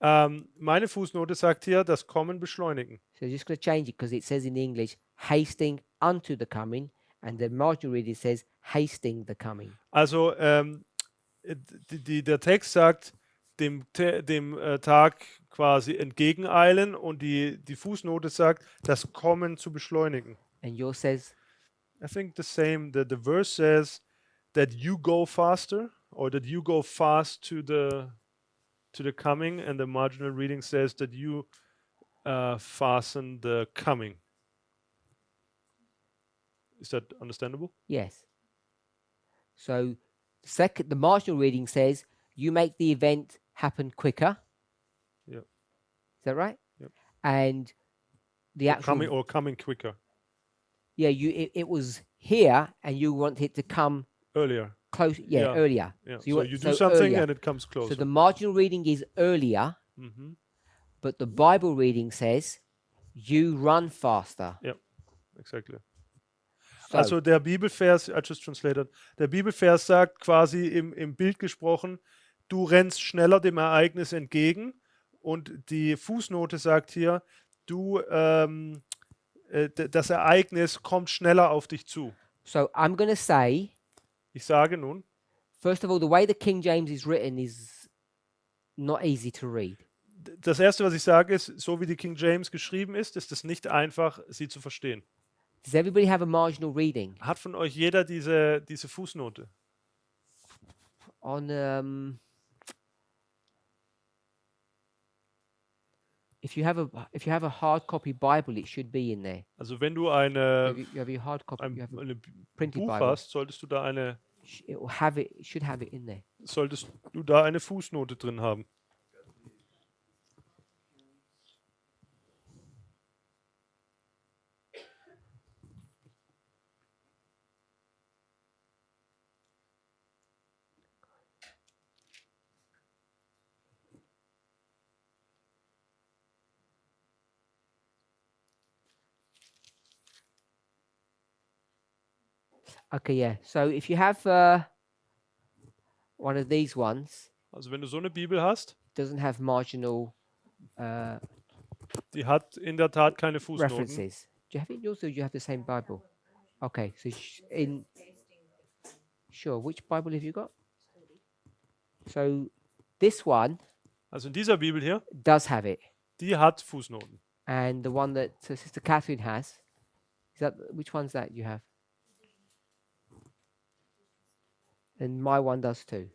Meine Fußnote sagt hier, das Kommen beschleunigen. So just going to change it because it says in English hasting unto the coming, and the marginal reading says hasting the coming. Also der Text sagt, dem Tag quasi entgegeneilen, und die Fußnote sagt, das Kommen zu beschleunigen. And yours says, I think the same. The verse says that you go faster, or that you go fast to the coming, and the marginal reading says that you fasten the coming. Is that understandable? yes. So the marginal reading says you make the event happen quicker. Yep. Is that right? Yep. And the actual Coming quicker, yeah, it was here, and you want it to come earlier. close. Yeah, Yeah. earlier. Yeah. So you So want- you so do something earlier. and it comes closer. So the marginal reading is earlier, Mhm. but the Bible reading says you run faster. Exactly. So, Also der Bibelvers, I just translated, der Bibelvers sagt quasi im Bild gesprochen, du rennst schneller dem Ereignis entgegen, und die Fußnote sagt hier, das Ereignis kommt schneller auf dich zu. so I'm going to say, Ich sage nun, first of all, the way the King James is written is not easy to read. das Erste, was ich sage, ist, so wie die King James geschrieben ist es nicht einfach, sie zu verstehen. Does everybody have a marginal reading? Hat von euch jeder diese Fußnote? On if you have a hard copy Bible, it should be in there. Also wenn du You eine, have your hard copy. You have a eine printed Buch Bible. hast, solltest du da eine It will have it. It should have it in there. Fußnote drin haben. Okay, yeah. So if you have one of these ones, Also wenn du so eine Bibel hast, doesn't have marginal die hat in der Tat keine Fußnoten. references. Do you have it yours or do you have the same Bible? Okay, so in sure, which Bible have you got? So this one Also in dieser Bibel hier, does have it, die hat Fußnoten. and the one that Sister Catherine has, is that which one's that you have? And my one does too.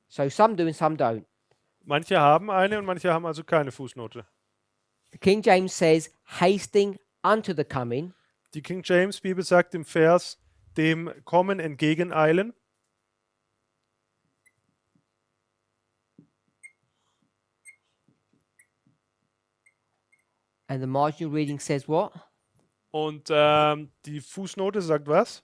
So some do and some don't. Manche haben eine und manche haben also keine Fußnote. The King James says, hasting unto the coming, Die King James Bibel sagt im Vers, dem Kommen entgegeneilen. and the marginal reading says what? Und die Fußnote sagt was?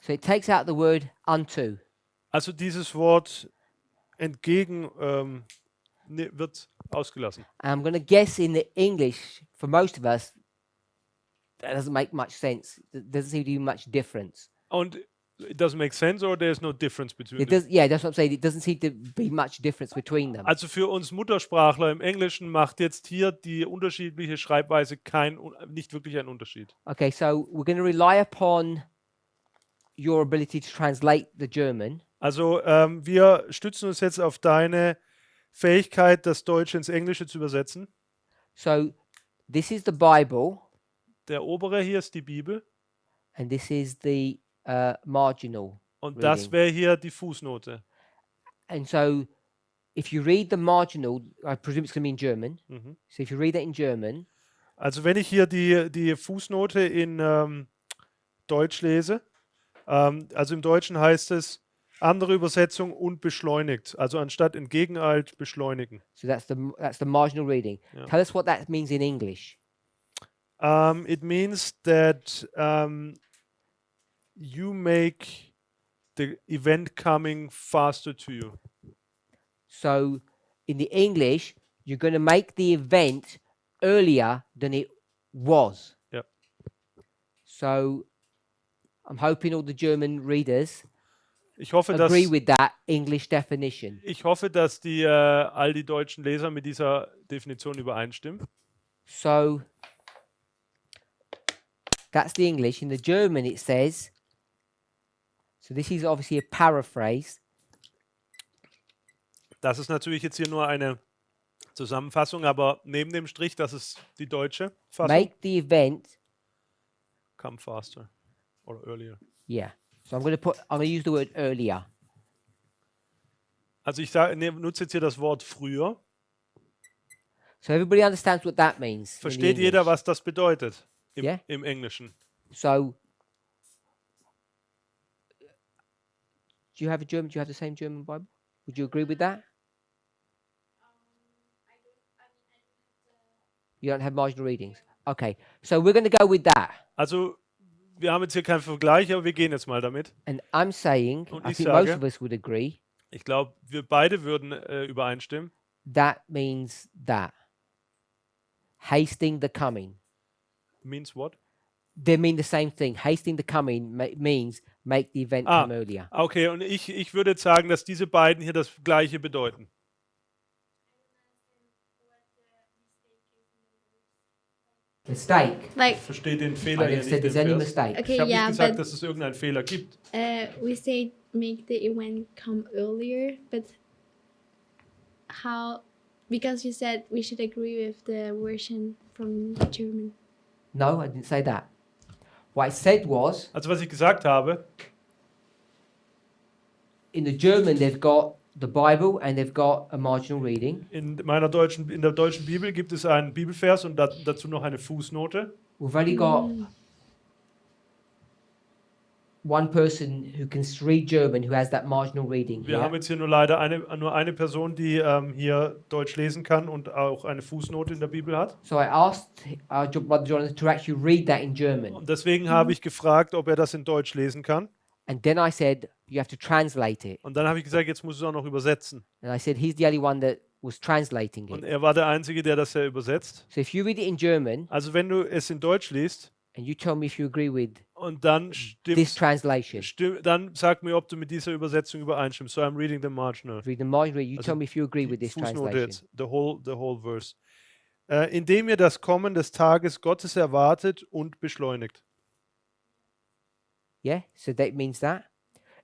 So it takes out the word unto. Also dieses Wort entgegen wird ausgelassen. And I'm going to guess in the English, for most of us, that doesn't make much sense. There doesn't seem to be much difference. Und it doesn't make sense or there's no difference between It them? does, yeah, that's what I'm saying. It doesn't seem to be much difference between them. Also für uns Muttersprachler im Englischen macht jetzt hier die unterschiedliche Schreibweise nicht wirklich einen Unterschied. Okay, so we're going to rely upon your ability to translate the German. Also wir stützen uns jetzt auf deine Fähigkeit, das Deutsche ins Englische zu übersetzen. So this is the Bible, Der obere hier ist die Bibel and this is the marginal. und das Reading. wäre hier die Fußnote. And so if you read the marginal, I presume it's going to be in German. Mhm. So if you read that in German, Also wenn ich hier die Fußnote in Deutsch lese, also im Deutschen heißt es andere Übersetzung und beschleunigt. Also anstatt entgegeneilt, beschleunigen. so that's the marginal reading. Yeah. Tell us what that means in English. It means that you make the event coming faster to you. So in the English, you're going to make the event earlier than it was. Yep. So I'm hoping all the German readers Ich hoffe, dass, agree with that English definition. ich hoffe, dass all die deutschen Leser mit dieser Definition übereinstimmen. So that's the English. In the German, it says, so this is obviously a paraphrase. Das ist natürlich jetzt hier nur eine Zusammenfassung, aber neben dem Strich, das ist die deutsche Fassung. Make the event, Come faster or earlier. yeah. So I'm going to use the word earlier. Also ich nutze jetzt hier das Wort früher. So everybody understands what that means. in the Versteht jeder, English. was das bedeutet Yeah. im Englischen? So do you have the same German Bible? Would you agree with that? You don't have marginal readings. Okay. So we're going to go with that. Also wir haben jetzt hier keinen Vergleich, aber wir gehen jetzt mal damit. And I'm saying, Und I ich think most sage- of us would agree, Ich glaube, wir beide würden übereinstimmen. that means that. Hasting the coming. Means what? They mean the same thing. Hasting the coming means make the event Ah. come earlier. Okay, und ich würde jetzt sagen, dass diese beiden hier das Gleiche bedeuten. Mistake. Like, Ich verstehe den I Fehler hier never nicht said im there's any Vers. mistake. Ich okay, habe yeah, nicht gesagt, but dass es irgendeinen Fehler gibt. we say make the event come earlier, but how? Because you said we should agree with the version from German. No, I didn't say that. What I said was, Also was ich gesagt habe, in the German, they've got the Bible and they've got a marginal reading. in der deutschen Bibel gibt es einen Bibelvers und dazu noch eine Fußnote. We've only got one person who can read German who has that marginal reading. Wir haben jetzt hier nur leider nur eine Person, die hier Deutsch lesen kann und auch eine Fußnote in der Bibel hat. So I asked Brother Jonathan to actually read that in German. Und deswegen habe ich gefragt, ob er das in Deutsch lesen kann. And then I said, you have to translate it. Und dann habe ich gesagt, jetzt muss es auch noch übersetzen. And I said, he's the only one that was translating Und it. er war der Einzige, der das ja übersetzt. So if you read it in German Also wenn du es in Deutsch liest and you tell me if you agree with und dann this translation, dann sag mir, ob du mit dieser Übersetzung übereinstimmst. So I'm reading the marginal. read the margin, you Also tell me if you agree Die with this Fußnote translation. jetzt, the whole verse. Indem ihr das Kommen des Tages Gottes erwartet und beschleunigt. Yeah, so that means that.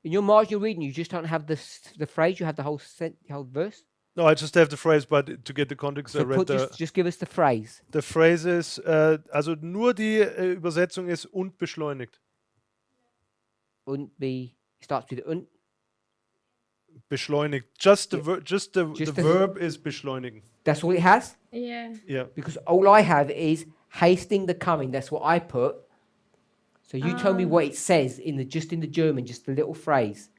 In your marginal reading, you just don't have the phrase, you have the whole verse. No, I just have the phrase, but to get the context, I So read just give us the phrase. the phrase is, also nur die Übersetzung ist und beschleunigt. Und starts with und. Beschleunigt. Just the Just the the- verb is beschleunigen. That's all it has? Yeah. Yeah. Because all I have is hasting the coming. That's what I put. So you tell me what it says in the German, just the little phrase.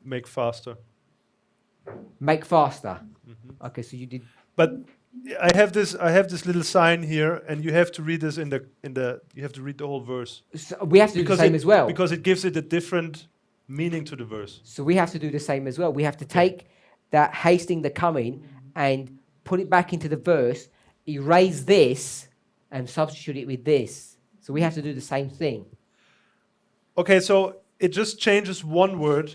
Make faster. Make faster. Okay, so you did. But I have this little sign here, and you have to read this in the you have to read the whole verse So we have to do the same as well. because it gives it a different meaning to the verse. So we have to do the same as well. We have to take that hasting the coming and put it back into the verse, erase this, and substitute it with this. So we have to do the same thing. Okay, so it just changes one word,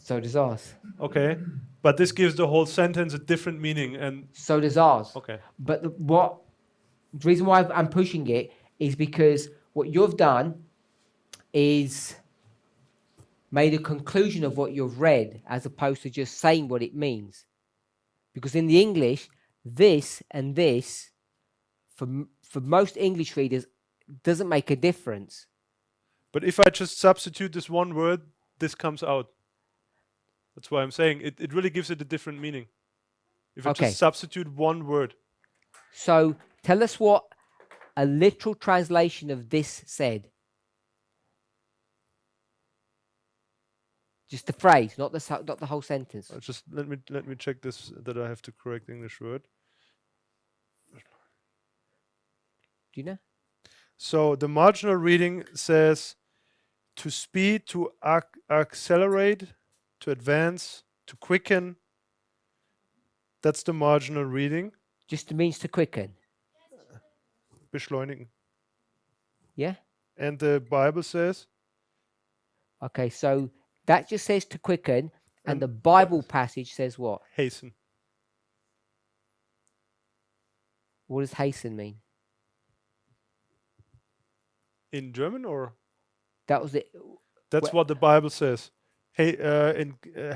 So does ours. okay, but this gives the whole sentence a different meaning. And So does ours. okay, But the reason why I'm pushing it is because what you've done is made a conclusion of what you've read as opposed to just saying what it means. Because in the English, this and this, for most English readers, doesn't make a difference. but if I just substitute this one word, this comes out. That's why I'm saying it really gives it a different meaning. If I Okay. just substitute one word. So tell us what a literal translation of this said. Just the phrase, not the whole sentence. Just let me check this that I have the correct English word. Do you know? So the marginal reading says to speed, to accelerate, to advance, to quicken. That's the marginal reading. Just means to quicken. Beschleunigen. Yeah? And the Bible says Okay, so that just says to quicken, and And the Bible passage says what? hasten. What does hasten mean? In German, or That was it. that's Well- what the Bible says. Hey,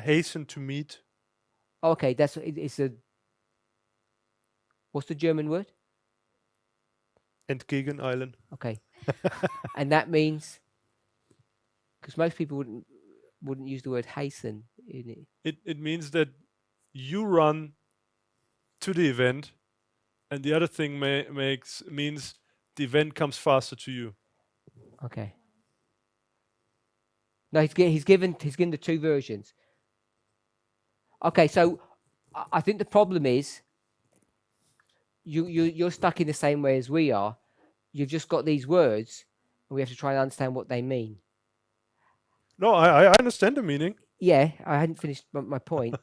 hasten to meet. Okay, it's a. What's the German word? Entgegeneilen. Okay, and that means because most people wouldn't use the word hasten in it. It means that you run to the event, and the other thing means the event comes faster to you. Okay. No, he's given the two versions. Okay, so I think the problem is you're stuck in the same way as we are. You've just got these words, and we have to try and understand what they mean. No, I understand the meaning. Yeah, I hadn't finished my point.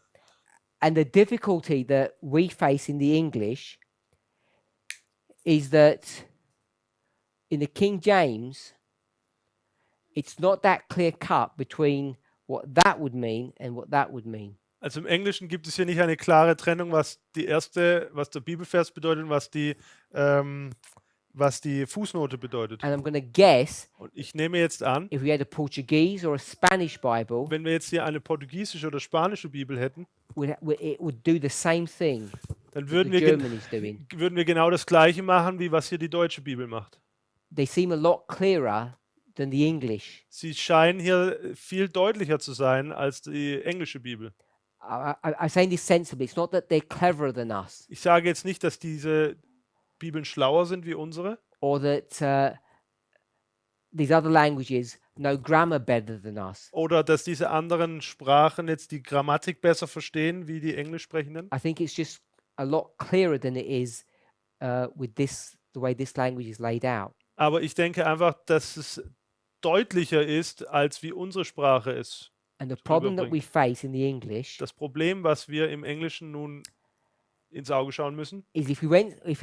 And the difficulty that we face in the English is that in the King James, it's not that clear cut between what that would mean and what that would mean. Also im Englischen gibt es hier nicht eine klare Trennung, was der Bibelvers bedeutet und was die Fußnote bedeutet. And I'm going to guess Und ich nehme jetzt an, if we had a Portuguese or a Spanish Bible, wenn wir jetzt hier eine portugiesische oder spanische Bibel hätten, it would do the same thing dann that würden the wir, German is doing. würden wir genau das Gleiche machen, wie was hier die deutsche Bibel macht. They seem a lot clearer than the English. Sie scheinen hier viel deutlicher zu sein als die englische Bibel. I'm saying this sensibly. It's not that they're cleverer than us Ich sage jetzt nicht, dass diese Bibeln schlauer sind wie unsere or that these other languages know grammar better than us. oder dass diese anderen Sprachen jetzt die Grammatik besser verstehen wie die Englisch sprechenden. I think it's just a lot clearer than it is with the way this language is laid out. Aber ich denke einfach, dass es deutlicher ist, als wie unsere Sprache es And the problem that we rüberbringt. face in the English Das Problem, was wir im Englischen nun ins Auge schauen müssen, is if we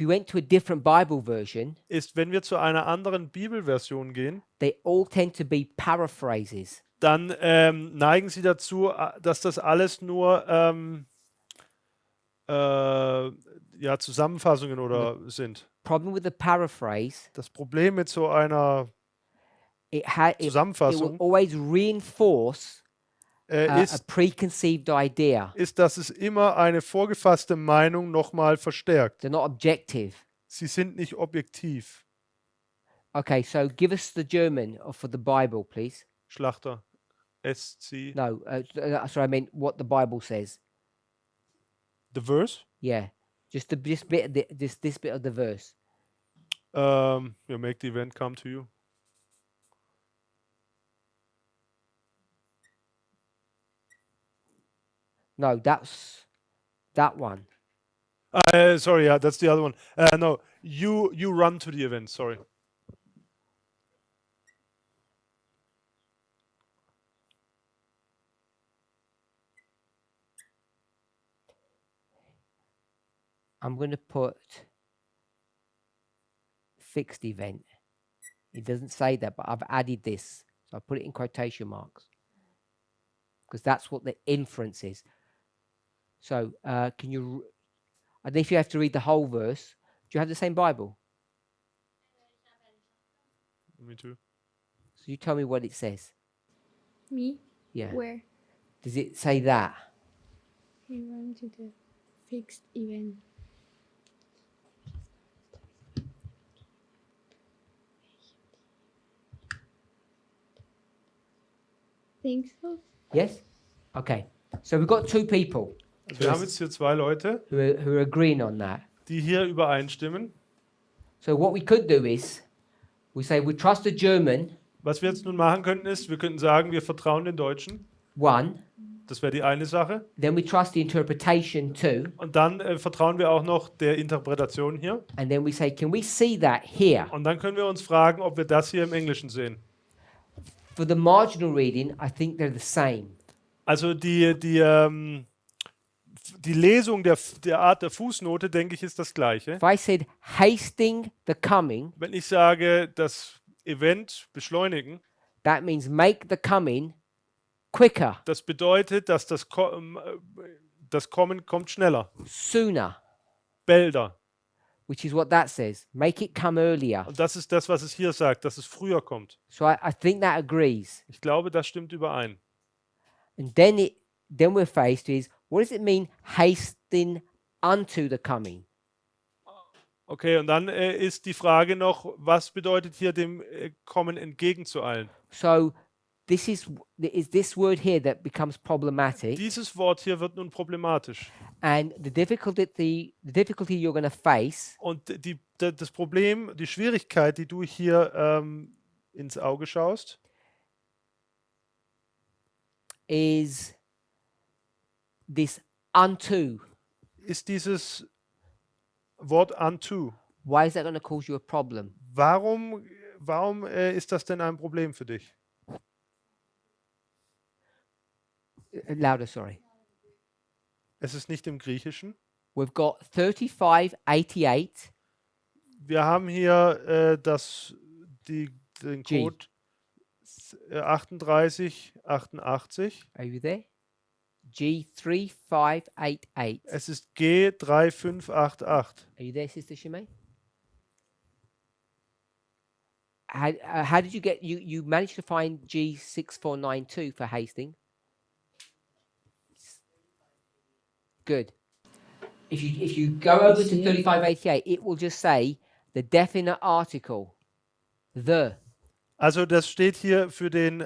went to a different Bible version, ist, wenn wir zu einer anderen Bibelversion gehen, they all tend to be paraphrases. dann neigen sie dazu, dass das alles nur ja, Zusammenfassungen oder sind. Problem with the paraphrase, Das Problem mit so einer it will Zusammenfassung always reinforce a ist, preconceived idea. ist, dass es immer eine vorgefasste Meinung nochmal verstärkt. They're not objective. Sie sind nicht objektiv. Okay, so give us the German for the Bible, please. Schlachter. SC. No, sorry, I meant what the Bible says. The verse? Yeah, just this bit, this bit of the verse. You make the event come to you. No, that's that one. Sorry, yeah, that's the other one. No, you run to the event. Sorry. I'm going to put fixed event. It doesn't say that, but I've added this. So I put it in quotation marks because that's what the inference is. So can you, I don't know if you have to read the whole verse. Do you have the same Bible? Me too. So you tell me what it says. Me? Yeah. Where? Does it say that? He run to the fixed event. Think so? Yes? Okay. So we've got two people Also wir haben jetzt hier zwei Leute, who are agreeing on that. die hier übereinstimmen. So what we could do is we say we trust the German Was wir jetzt nun machen könnten, ist, wir könnten sagen, wir vertrauen den Deutschen. one, Das wäre die eine Sache. then we trust the interpretation two, Und dann vertrauen wir auch noch der Interpretation hier. and then we say, can we see that here? Und dann können wir uns fragen, ob wir das hier im Englischen sehen. For the marginal reading, I think they're the same. Also die Lesung der Art der Fußnote, denke ich, ist das gleiche. If I said hasting the coming, Wenn ich sage, das Event beschleunigen, that means make the coming quicker, das bedeutet, dass das Kommen kommt schneller, sooner, bälder. which is what that says. Make it come earlier. Und das ist das, was es hier sagt, dass es früher kommt. So I think that agrees. Ich glaube, das stimmt überein. And then we're faced with, what does it mean hasting unto the coming? Okay, und dann ist die Frage noch, was bedeutet hier dem Kommen entgegenzueilen? So this is this word here that becomes problematic, Dieses Wort hier wird nun problematisch. and the difficulty you're going to face Und das Problem, die Schwierigkeit, die du hier ins Auge schaust, is this unto. ist dieses Wort unto. Why is that going to cause you a problem? Warum ist das denn ein Problem für dich? Louder, sorry. Es ist nicht im Griechischen. We've got 3588 Wir haben hier den G. Code 3888. Are you there? G3588. Es ist G3588. Are you there, Sister Shimei? How did you get you managed to find G6492 for Hastings? Good. If you go over to 3588, it will just say the definite article, the. Also das steht hier für den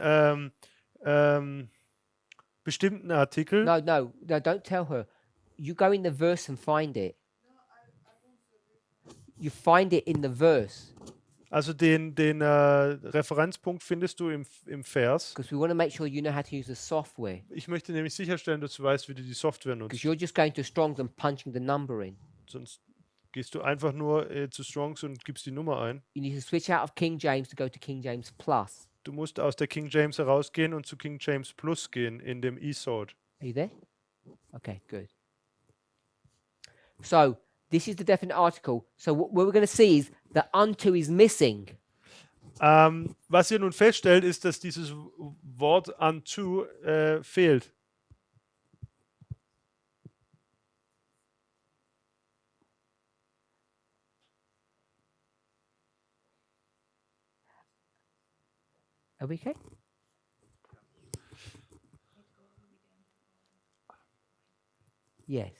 bestimmten Artikel. No, don't tell her. You go in the verse and find it. You find it in the verse. Also den Referenzpunkt findest du im Vers. Because we want to make sure you know how to use the software. Ich möchte nämlich sicherstellen, dass du weißt, wie du die Software Because nutzt. you're just going to Strong's and punching the number in. Sonst gehst du einfach nur zu Strongs und gibst die Nummer ein. You need to switch out of King James to go to King James Plus. Du musst aus der King James herausgehen und zu King James Plus gehen in dem ESOD. Are you there? Okay, good. So this is the definite article. So what we're going to see is that unto is missing. Was ihr nun feststellt, ist, dass dieses Wort unto fehlt. Are we okay? Yes.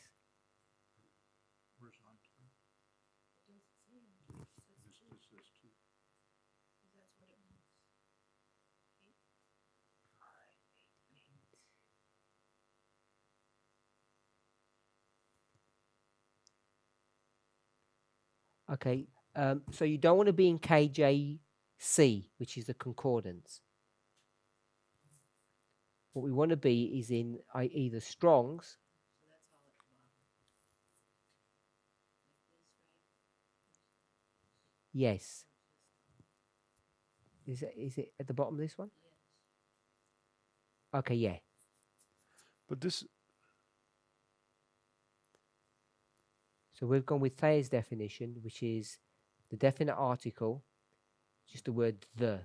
Okay, so you don't want to be in KJC, which is the concordance. What we want to be is in either Strong's. Yes. Is it at the bottom of this one? Okay, yeah. But this, So we've gone with Thayer's definition, which is the definite article, just the word the.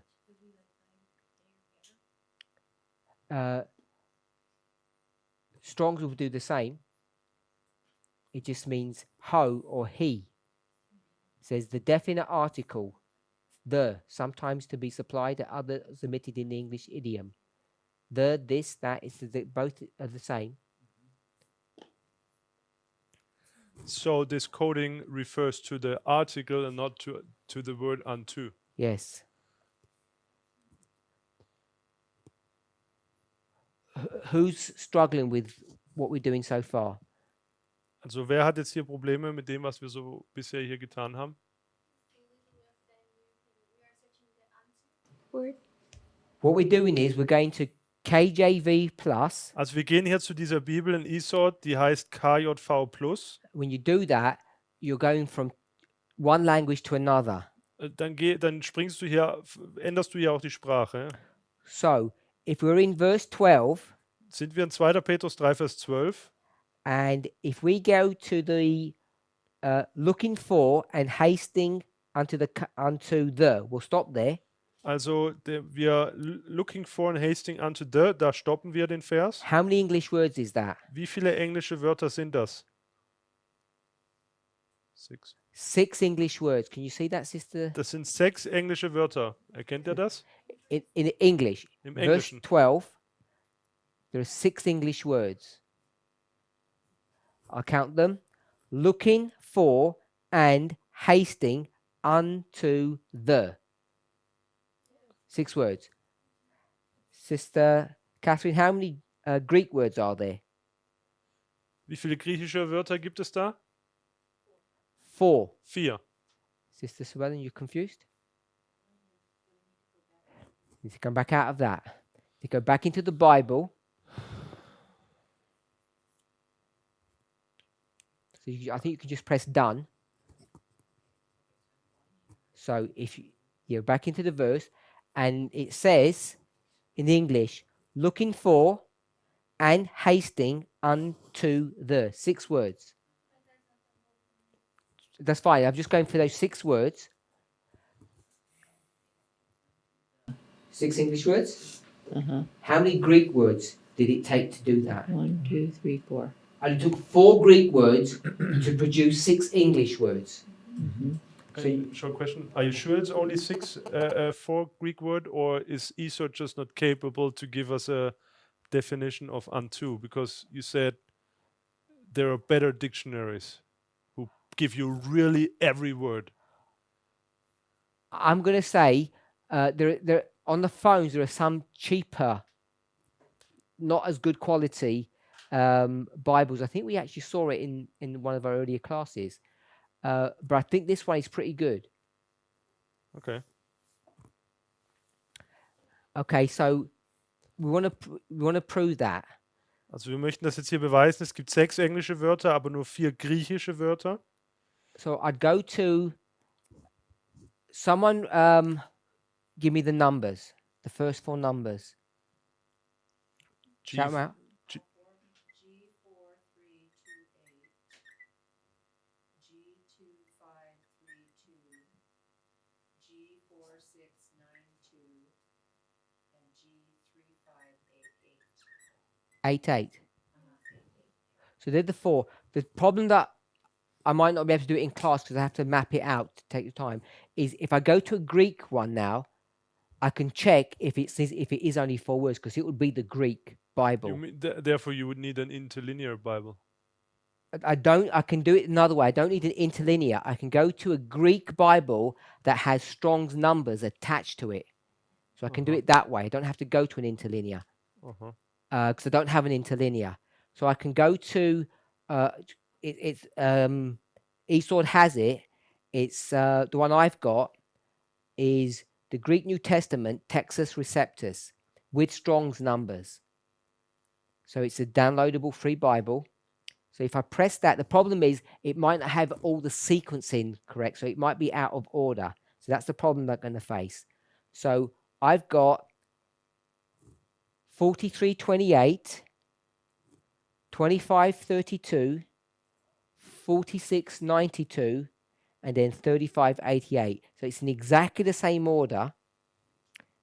Strong's will do the same. It just means ho or he. It says the definite article, the, sometimes to be supplied at others omitted in the English idiom. The, this, that, both are the same. so this coding refers to the article and not to the word unto. Yes. Who's struggling with what we're doing so far? Also wer hat jetzt hier Probleme mit dem, was wir so bisher hier getan haben? Word. What we're doing is we're going to KJV plus. Also wir gehen hier zu dieser Bibel in ESOD, die heißt KJV Plus. When you do that, you're going from one language to another. Dann springst du hier, änderst du hier auch die Sprache. So if we're in verse 12, Sind wir in 2. Petrus 3, Vers 12. and if we go to the looking for and hasting unto the, we'll stop there. Also wir looking for and hasting unto the, da stoppen wir den Vers. How many English words is that? Wie viele englische Wörter sind das? 6. 6 English words. Can you see that, sister? Das sind 6 englische Wörter. Erkennt ihr das? In English. Im Verse Englischen. 12, there are 6 English words. I'll count them. Looking for and hasting unto the. 6 words. Sister Catherine, how many Greek words are there? Wie viele griechische Wörter gibt es da? 4. 4. Sister Suellen, you confused? You need to come back out of that. You go back into the Bible. So I think you can just press done. So if you're back into the verse, and it says in English, looking for and hasting unto the. 6 words. That's fine. I'm just going for those 6 words. 6 English words? Uh-huh. How many Greek words did it take to do that? 1, 2, 3, 4. And it took 4 Greek words to produce 6 English words. So Short question. Are you sure it's only 4 Greek word, or is ESOD just not capable to give us a definition of unto? Because you said there are better dictionaries who give you really every word. I'm going to say there on the phones there are some cheaper, not as good quality Bibles. I think we actually saw it in one of our earlier classes. But I think this one is pretty good. Okay. Okay, so we want to prove that. Also wir möchten das jetzt hier beweisen. Es gibt 6 englische Wörter, aber nur 4 griechische Wörter. So I'd go to someone. Give me the numbers. The first four numbers. G, Shout 'em out. G, Eight, eight. So they're the four. The problem that I might not be able to do it in class because I have to map it out to take the time is if I go to a Greek one now, I can check if it says if it is only 4 words because it would be the Greek Bible. you mean, therefore, you would need an interlinear Bible. I can do it another way. I don't need an interlinear. I can go to a Greek Bible that has Strong's numbers attached to it. So I can do Uh-huh. it that way. I don't have to go to an interlinear Uh-huh. because I don't have an interlinear. So I can go to it's eSword has it. It's the one I've got is the Greek New Testament Textus Receptus with Strong's numbers. So it's a downloadable free Bible. So if I press that, the problem is it might not have all the sequencing correct. So it might be out of order. So that's the problem that I'm going to face. So I've got 4328, 2532, 4692, and then 3588. So it's in exactly the same order.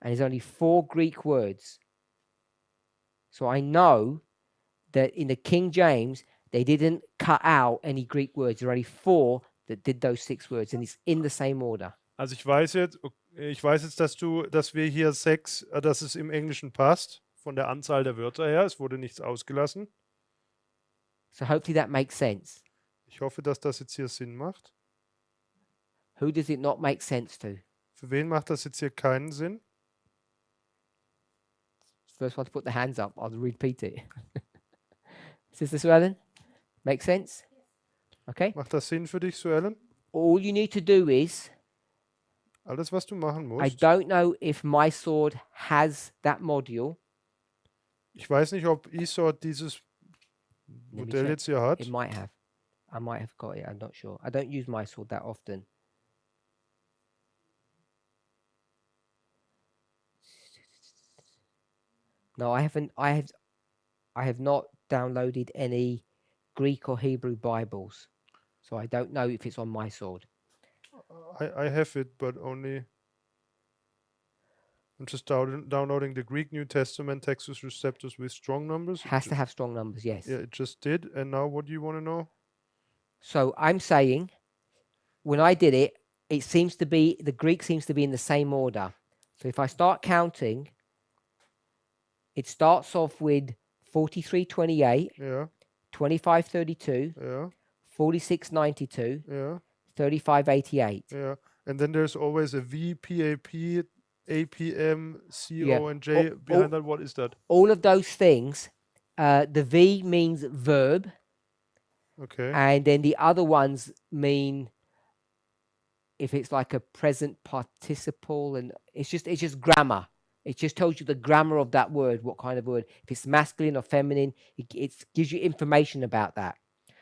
And there's only 4 Greek words. So I know that in the King James, they didn't cut out any Greek words. There are only 4 that did those 6 words, and it's in the same order. Also ich weiß jetzt, dass wir hier 6, dass es im Englischen passt, von der Anzahl der Wörter her. Es wurde nichts ausgelassen. So hopefully that makes sense. Ich hoffe, dass das jetzt hier Sinn macht. Who does it not make sense to? Für wen macht das jetzt hier keinen Sinn? First one to put the hands up. I'll repeat it. Sister Sue Ellen, make sense? Okay. Macht das Sinn für dich, Sue Ellen? All you need to do is, Alles, was du machen I musst. don't know if my sword has that module. Ich weiß nicht, ob eSword dieses me Modell check. jetzt hier hat. It might have. I might have got it. I'm not sure. I don't use my sword that often. No, I haven't. I have not downloaded any Greek or Hebrew Bibles, so I don't know if it's on my sword. I have it, but only. I'm just downloading the Greek New Testament Textus Receptus with strong numbers. Has to have strong numbers, yes. Yeah, it just did. And now what do you want to know? So I'm saying, when I did it, it seems to be the Greek seems to be in the same order. So if I start counting, it starts off with 4328, Yeah, 2532, yeah, 4692, yeah, 3588. yeah. And then there's always a V, PAP, APM, CO, Yeah. and J behind that. What is that? All of those things, the V means verb, Okay. and then the other ones mean if it's like a present participle, and it's just grammar. It just tells you the grammar of that word, what kind of word. If it's masculine or feminine, it gives you information about that.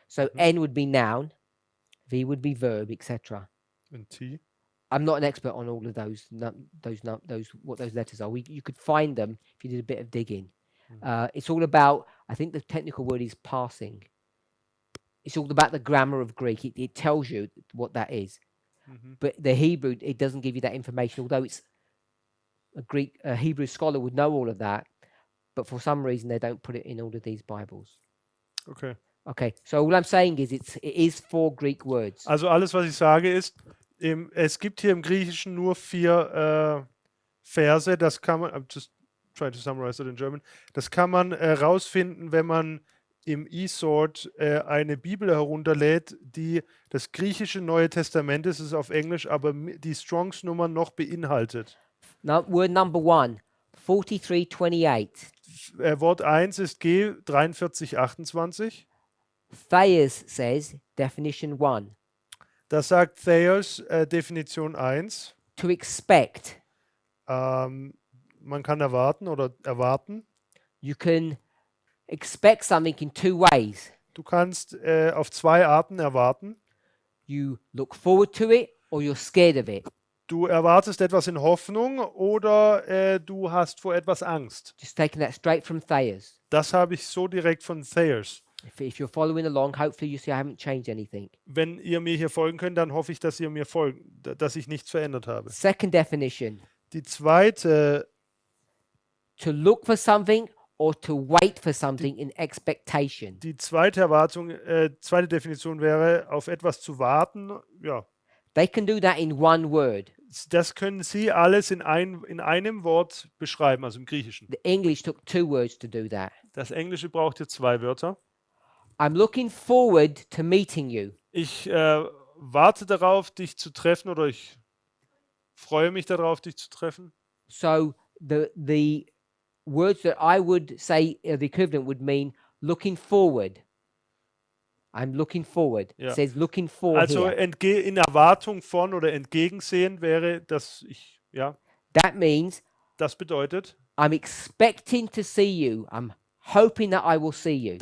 So N would be noun, V would be verb, etc. And T. I'm not an expert on all of those what those letters are. You could find them if you did a bit of digging. It's all about, I think the technical word is parsing. It's all about the grammar of Greek. It tells you what that is. But the Hebrew, it doesn't give you that information, although it's a Hebrew scholar would know all of that, but for some reason they don't put it in all of these Bibles. Okay. Okay, so all I'm saying is it is 4 Greek words. Also alles, was ich sage, ist, es gibt hier im Griechischen nur 4 Verse. Das kann man, I'm just trying to summarize it in German. Das kann man rausfinden, wenn man im eSword eine Bibel herunterlädt, die das griechische Neue Testament ist, es ist auf Englisch, aber die Strongs-Nummern noch beinhaltet. Now, word number 1, 4328. Wort 1 ist G 4328. Thayers says, definition 1, Das sagt Thayers, Definition 1. to expect. Man kann erwarten oder erwarten. You can expect something in 2 ways. Du kannst auf 2 Arten erwarten. You look forward to it or you're scared of it. Du erwartest etwas in Hoffnung oder du hast vor etwas Angst. Just taking that straight from Thayer's. Das habe ich so direkt von Thayers. If you're following along, hopefully you see I haven't changed anything. Wenn ihr mir hier folgen könnt, dann hoffe ich, dass ihr mir folgt, dass ich nichts verändert habe. Second definition, Die zweite, to look for something or to wait for something in expectation. die zweite Erwartung, zweite Definition wäre, auf etwas zu warten. Ja, They can do that in one word. das können Sie alles in einem Wort beschreiben, also im Griechischen. The English took 2 words to do that. Das Englische braucht hier 2 Wörter. I'm looking forward to meeting you. Ich warte darauf, dich zu treffen, oder ich freue mich darauf, dich zu treffen. So the words that I would say are the equivalent would mean looking forward. I'm looking forward. Ja. It says looking for Also here. in Erwartung von oder entgegensehen wäre, dass ich, ja, That means das bedeutet, I'm expecting to see you. I'm hoping that I will see you.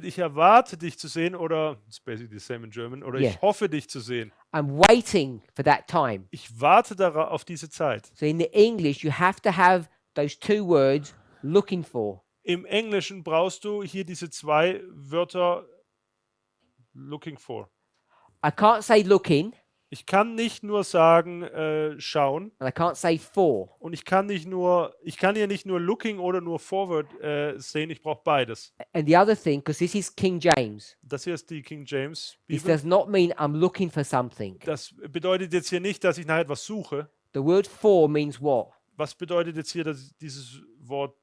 ich erwarte dich zu sehen, oder, it's basically the same in German, oder Yeah. ich hoffe dich zu sehen. I'm waiting for that time. Ich warte darauf, auf diese Zeit. So in the English, you have to have those 2 words, looking for. Im Englischen brauchst du hier diese 2 Wörter, looking for. I can't say looking Ich kann nicht nur sagen, schauen, and I can't say for. und ich kann hier nicht nur looking oder nur forward sehen, ich brauche beides. And the other thing, because this is King James, Das hier ist die King James this Bibel. does not mean I'm looking for something. Das bedeutet jetzt hier nicht, dass ich nach etwas suche. The word for means what? Was bedeutet jetzt hier dieses Wort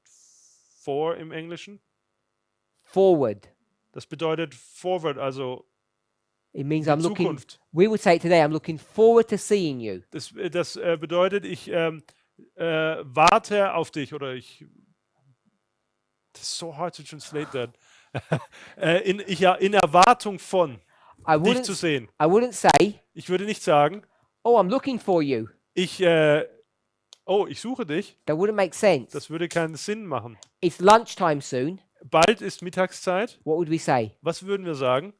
for im Englischen? Forward. Das bedeutet forward, also It means die I'm looking. Zukunft. We would say today, I'm looking forward to seeing you. Das bedeutet, ich warte auf dich, oder ich. That's so hard to translate that. In Erwartung von I dich zu wouldn't. sehen. I wouldn't say, Ich würde nicht sagen, "Oh, I'm looking for you." ich suche dich. That wouldn't make sense. Das würde keinen Sinn machen. It's lunchtime soon. Bald ist Mittagszeit. What would we say? Was würden wir sagen?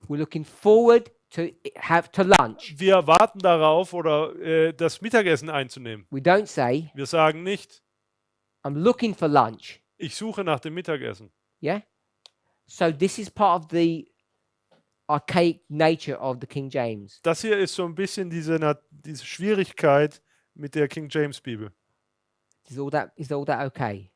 We're looking forward to lunch. Wir warten darauf, oder das Mittagessen einzunehmen. We don't say, Wir sagen nicht, "I'm looking for lunch." ich suche nach dem Mittagessen. Yeah. So this is part of the archaic nature of the King James. Das hier ist so ein bisschen diese Schwierigkeit mit der King James Bibel. Is all that okay?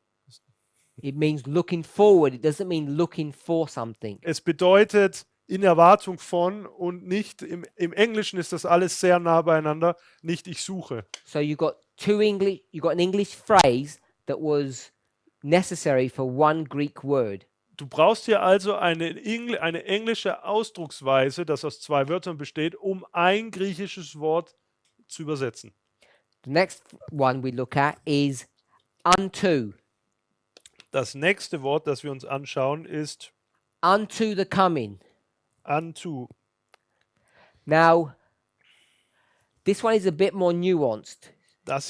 It means looking forward. It doesn't mean looking for something. Es bedeutet in Erwartung von und nicht, im Englischen ist das alles sehr nah beieinander, nicht ich suche. So you got an English phrase that was necessary for one Greek word. Du brauchst hier also eine englische Ausdrucksweise, das aus 2 Wörtern besteht, um ein griechisches Wort zu übersetzen. The next one we look at is unto. Das nächste Wort, das wir uns anschauen, ist Unto the coming. unto. Now, this one is a bit more nuanced. Das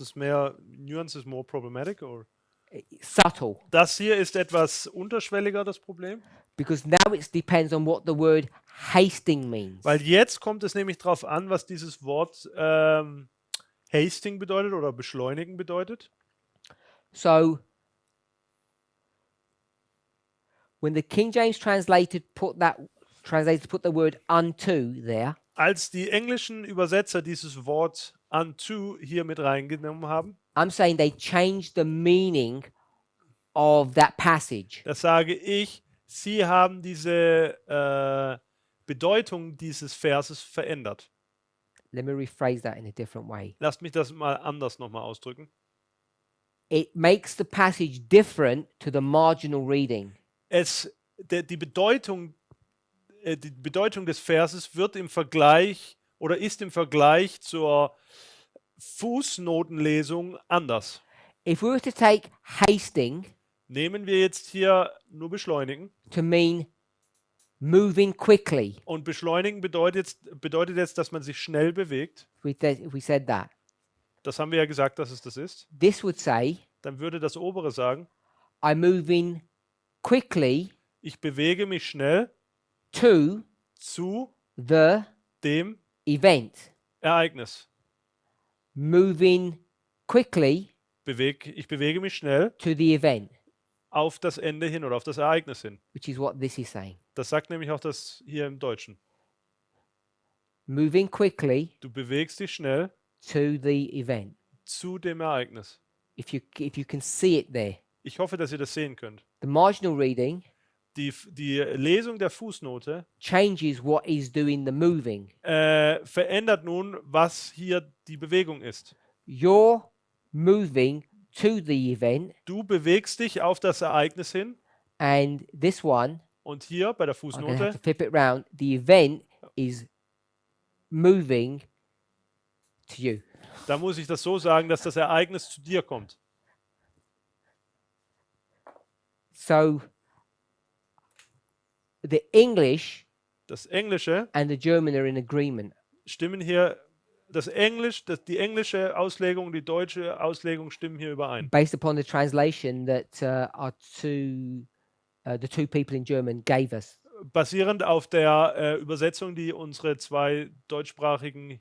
ist mehr, Nuance is more problematic, or? Subtle, Das hier ist etwas unterschwelliger, das Problem. because now it depends on what the word hasting means. Weil jetzt kommt es nämlich darauf an, was dieses Wort hasting bedeutet oder beschleunigen bedeutet. So, when the King James translated put the word unto there, Als die englischen Übersetzer dieses Wort unto hier mit reingenommen haben, I'm saying they changed the meaning of that passage. das sage ich, sie haben diese Bedeutung dieses Verses verändert. Let me rephrase that in a different way. Lasst mich das mal anders nochmal ausdrücken. It makes the passage different to the marginal reading. Die Bedeutung des Verses wird im Vergleich oder ist im Vergleich zur Fußnotenlesung anders. If we were to take hasting Nehmen wir jetzt hier nur beschleunigen. to mean moving quickly, Und beschleunigen bedeutet jetzt, dass man sich schnell bewegt. if we said that, Das haben wir ja gesagt, dass es das ist. this would say, Dann würde das obere sagen, I'm moving quickly ich bewege mich schnell to zu the dem event. Ereignis. Moving quickly Ich bewege mich schnell to the event, auf das Ende hin oder auf das Ereignis hin. which is what this is saying. Das sagt nämlich auch das hier im Deutschen. Moving quickly Du bewegst dich schnell to the event. zu dem Ereignis. If you can see it there. Ich hoffe, dass ihr das sehen könnt. The marginal reading Die Lesung der Fußnote changes what is doing the moving. verändert nun, was hier die Bewegung ist. You're moving to the event, Du bewegst dich auf das Ereignis hin and this one, und hier bei der I'm going to have to Fußnote flip it round. The event is moving to you. da muss ich das so sagen, dass das Ereignis zu dir kommt. So the English Das Englische and the German are in agreement. stimmen hier, die englische Auslegung und die deutsche Auslegung stimmen hier überein. Based upon the translation that the two people in German gave us. Basierend auf der Übersetzung, die unsere zwei deutschsprachigen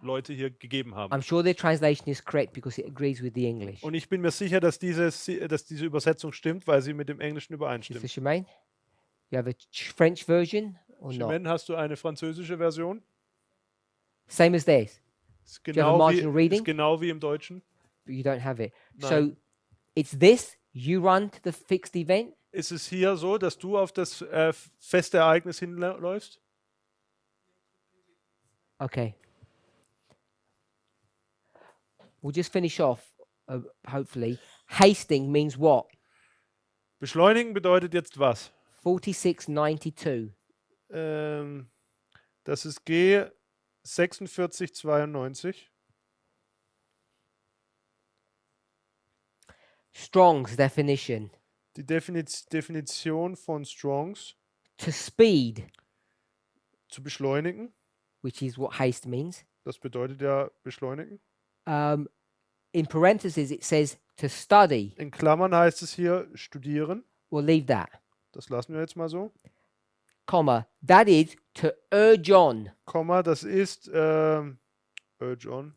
Leute hier gegeben haben. I'm sure their translation is correct because it agrees with the English. Und ich bin mir sicher, dass diese Übersetzung stimmt, weil sie mit dem Englischen Mr. übereinstimmt. Shemaine, you have a French version or not? Chimène, hast du eine französische Version? Same as theirs, Ist you have a marginal reading? ist genau wie im Deutschen. but you don't have it. So Nein. it's this, you run to the fixed event, Ist es hier so, dass du auf das feste Ereignis hinläufst? okay. We'll just finish off, hopefully. Hasting means what? Beschleunigen bedeutet jetzt was? 4692. Das ist G 4692. Strong's definition. Die Definition von Strongs To speed, zu beschleunigen. which is what haste means. Das bedeutet ja beschleunigen. In parentheses, it says to study. In Klammern heißt es hier studieren. We'll leave that. Das lassen wir jetzt mal so. Comma. That is to urge on. Komma, das ist urge on.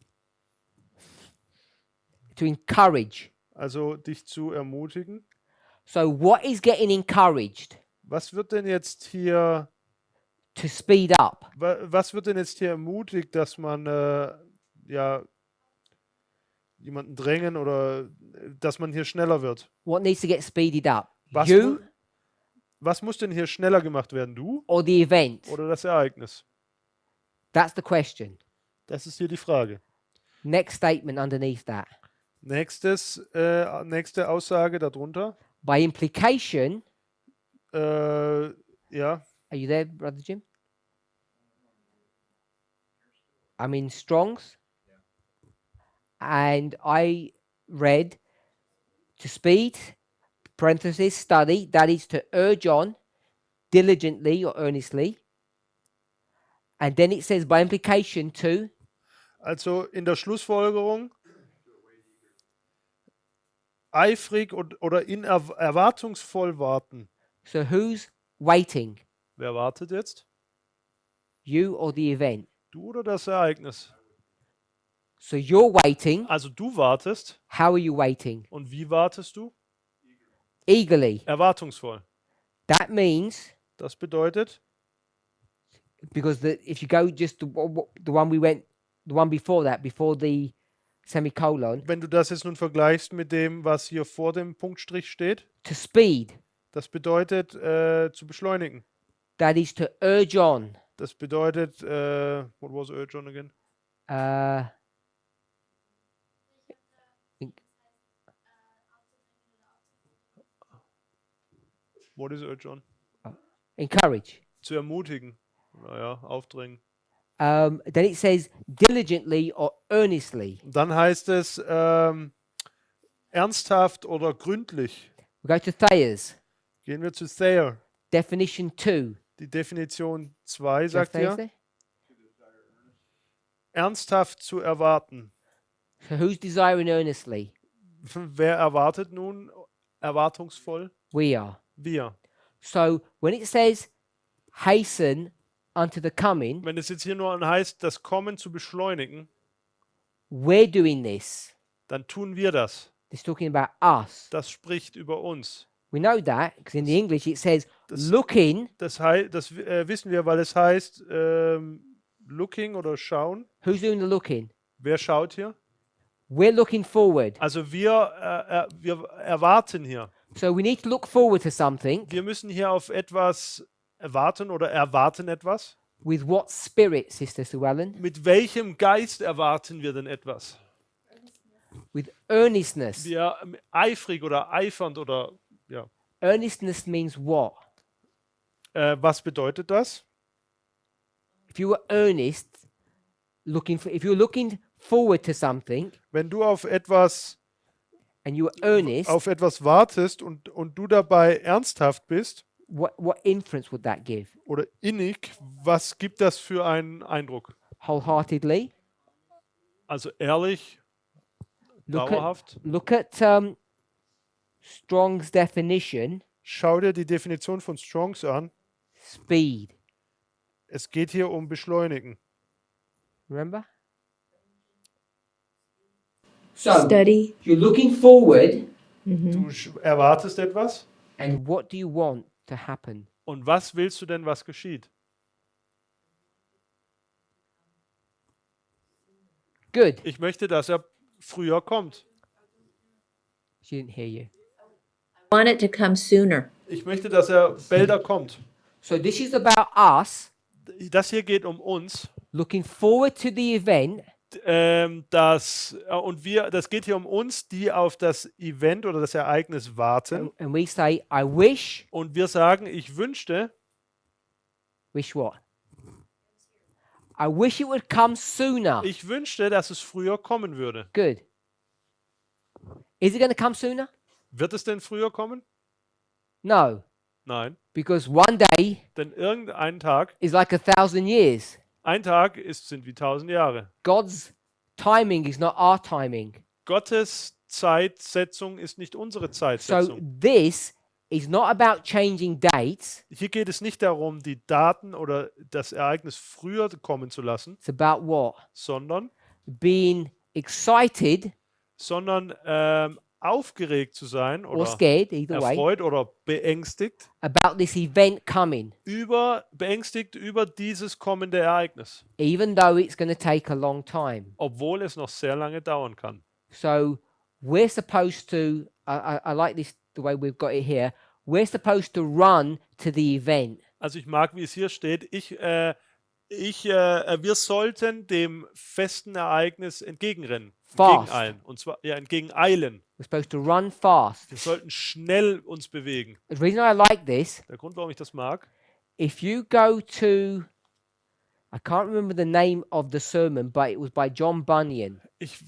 To encourage. Also dich zu ermutigen. So what is getting encouraged? Was wird denn jetzt hier, To speed up. was wird denn jetzt hier ermutigt, dass man ja jemanden drängen oder dass man hier schneller wird? What needs to get speeded up? Was, You was muss denn hier schneller gemacht werden? Du or the event? oder das Ereignis? That's the question. Das ist hier die Frage. Next statement underneath that. Nächste Aussage darunter. By implication, Ja, are you there, Brother Jim? I'm in Strong's. And I read to speed, parenthesis, study, that is to urge on diligently or earnestly. And then it says by implication to also in der Schlussfolgerung eifrig oder erwartungsvoll warten. so who's waiting? Wer wartet jetzt? You or the event? Du oder das Ereignis? So you're waiting. Also du wartest. How are you waiting? Und wie wartest du? Eagerly. Erwartungsvoll. That means Das bedeutet, because if you go just the one before that, before the semicolon, wenn du das jetzt nun vergleichst mit dem, was hier vor dem Punktstrich steht, to speed, das bedeutet zu beschleunigen. that is to urge on. Das bedeutet, what was urge on again? What is urge on? Encourage. Zu ermutigen. Naja, aufdrängen. Then it says diligently or earnestly. Und dann heißt es ernsthaft oder gründlich. We go to Thayer's. Gehen wir zu Thayer. Definition 2. Die Definition 2 Do you have sagt Thayer's ja, there? ernsthaft zu erwarten. So who's desiring earnestly? Wer erwartet nun erwartungsvoll? We are. Wir. So when it says hasten unto the coming, wenn es jetzt hier nur heißt, das Kommen zu beschleunigen, we're doing this. dann tun wir das. It's talking about us. Das spricht über uns. We know that because in the English it says Das- looking. Das wissen wir, weil es heißt looking oder schauen. Who's doing the looking? Wer schaut hier? We're looking forward. Also wir erwarten hier. So we need to look forward to something. Wir müssen hier auf etwas erwarten oder erwarten etwas. With what spirit, Sister Sue Ellen? Mit welchem Geist erwarten wir denn etwas? With earnestness. Wir eifrig oder eifernd oder ja. Earnestness means what? Was bedeutet das? If you were earnest, if you're looking forward to something Wenn du auf etwas and you were earnest, wartest und du dabei ernsthaft bist what inference would that give? oder innig, was gibt das für einen Eindruck? Wholeheartedly. Also ehrlich, dauerhaft. Look at Strong's definition. Schau dir die Definition von Strongs an. Speed. Es geht hier um Beschleunigen. Remember? Steady. you're looking forward, Du erwartest etwas and what do you want to happen? und was willst du denn, was geschieht? Good. Ich möchte, dass er früher kommt. She didn't hear you. Want it to come sooner. Ich möchte, dass er bälder kommt. So this is about us Das hier geht um uns. looking forward to the event Das geht hier um uns, die auf das Event oder das Ereignis warten. and we say, I wish, Und wir sagen, ich wünschte, wish what? I wish it would come sooner. ich wünschte, dass es früher kommen würde. Good. Is it going to come sooner? Wird es denn früher kommen? No, Nein. because one day Denn irgendein Tag, is like 1,000 years. ein Tag sind wie 1000 Jahre. God's timing is not our timing. Gottes Zeitsetzung ist nicht unsere So Zeitsetzung. this is not about changing dates. Hier geht es nicht darum, die Daten oder das Ereignis früher kommen zu lassen, It's about what? sondern Being excited aufgeregt zu sein or oder scared, either way, erfreut oder beängstigt about this event coming, über dieses kommende Ereignis, even though it's going to take a long time. obwohl es noch sehr lange dauern kann. So we're supposed to, I like this, the way we've got it here, we're supposed to run to the event. Also ich mag, wie es hier steht, wir sollten dem festen Ereignis entgegenrennen, Fast. entgegeneilen, und zwar entgegeneilen. We're supposed to run fast. Wir sollten schnell uns bewegen. The reason I like this, Der Grund, warum ich das mag, if you go to, I can't remember the name of the sermon, but it was by John Bunyan. ich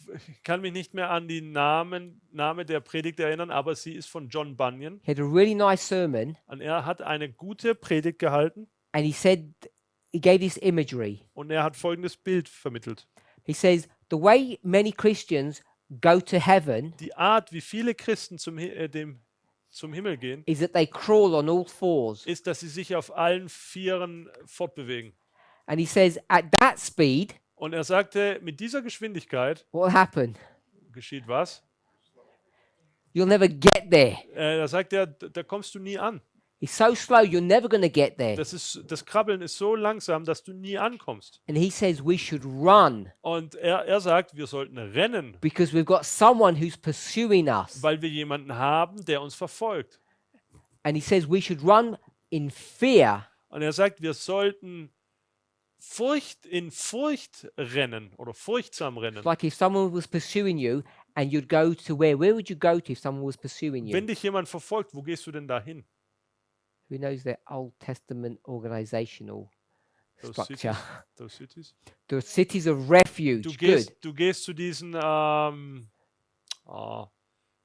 kann mich nicht mehr an die Name der Predigt erinnern, aber sie ist von John Bunyan. He had a really nice sermon, Und er hat eine gute Predigt gehalten and he gave this imagery. und er hat folgendes Bild vermittelt. He says, the way many Christians go to heaven Die Art, wie viele Christen zum Himmel gehen, is that they crawl on all fours. ist, dass sie sich auf allen Vieren fortbewegen. And he says, at that speed, Und er sagte, mit dieser Geschwindigkeit what will happen? geschieht was? You'll never get there. Da sagt er, da kommst du nie an. It's so slow, you're never going to get there. Das Krabbeln ist so langsam, dass du nie ankommst. And he says we should run Und er sagt, wir sollten rennen, because we've got someone who's pursuing us. weil wir jemanden haben, der uns verfolgt. And he says we should run in fear Und er sagt, wir sollten in Furcht rennen oder furchtsam rennen. It's like if someone was pursuing you and you'd go to where? Where would you go to if someone was pursuing you? Wenn dich jemand verfolgt, wo gehst du denn da hin? Who knows their Old Testament organizational structure? Those cities? The cities of refuge. Good. Du gehst zu diesen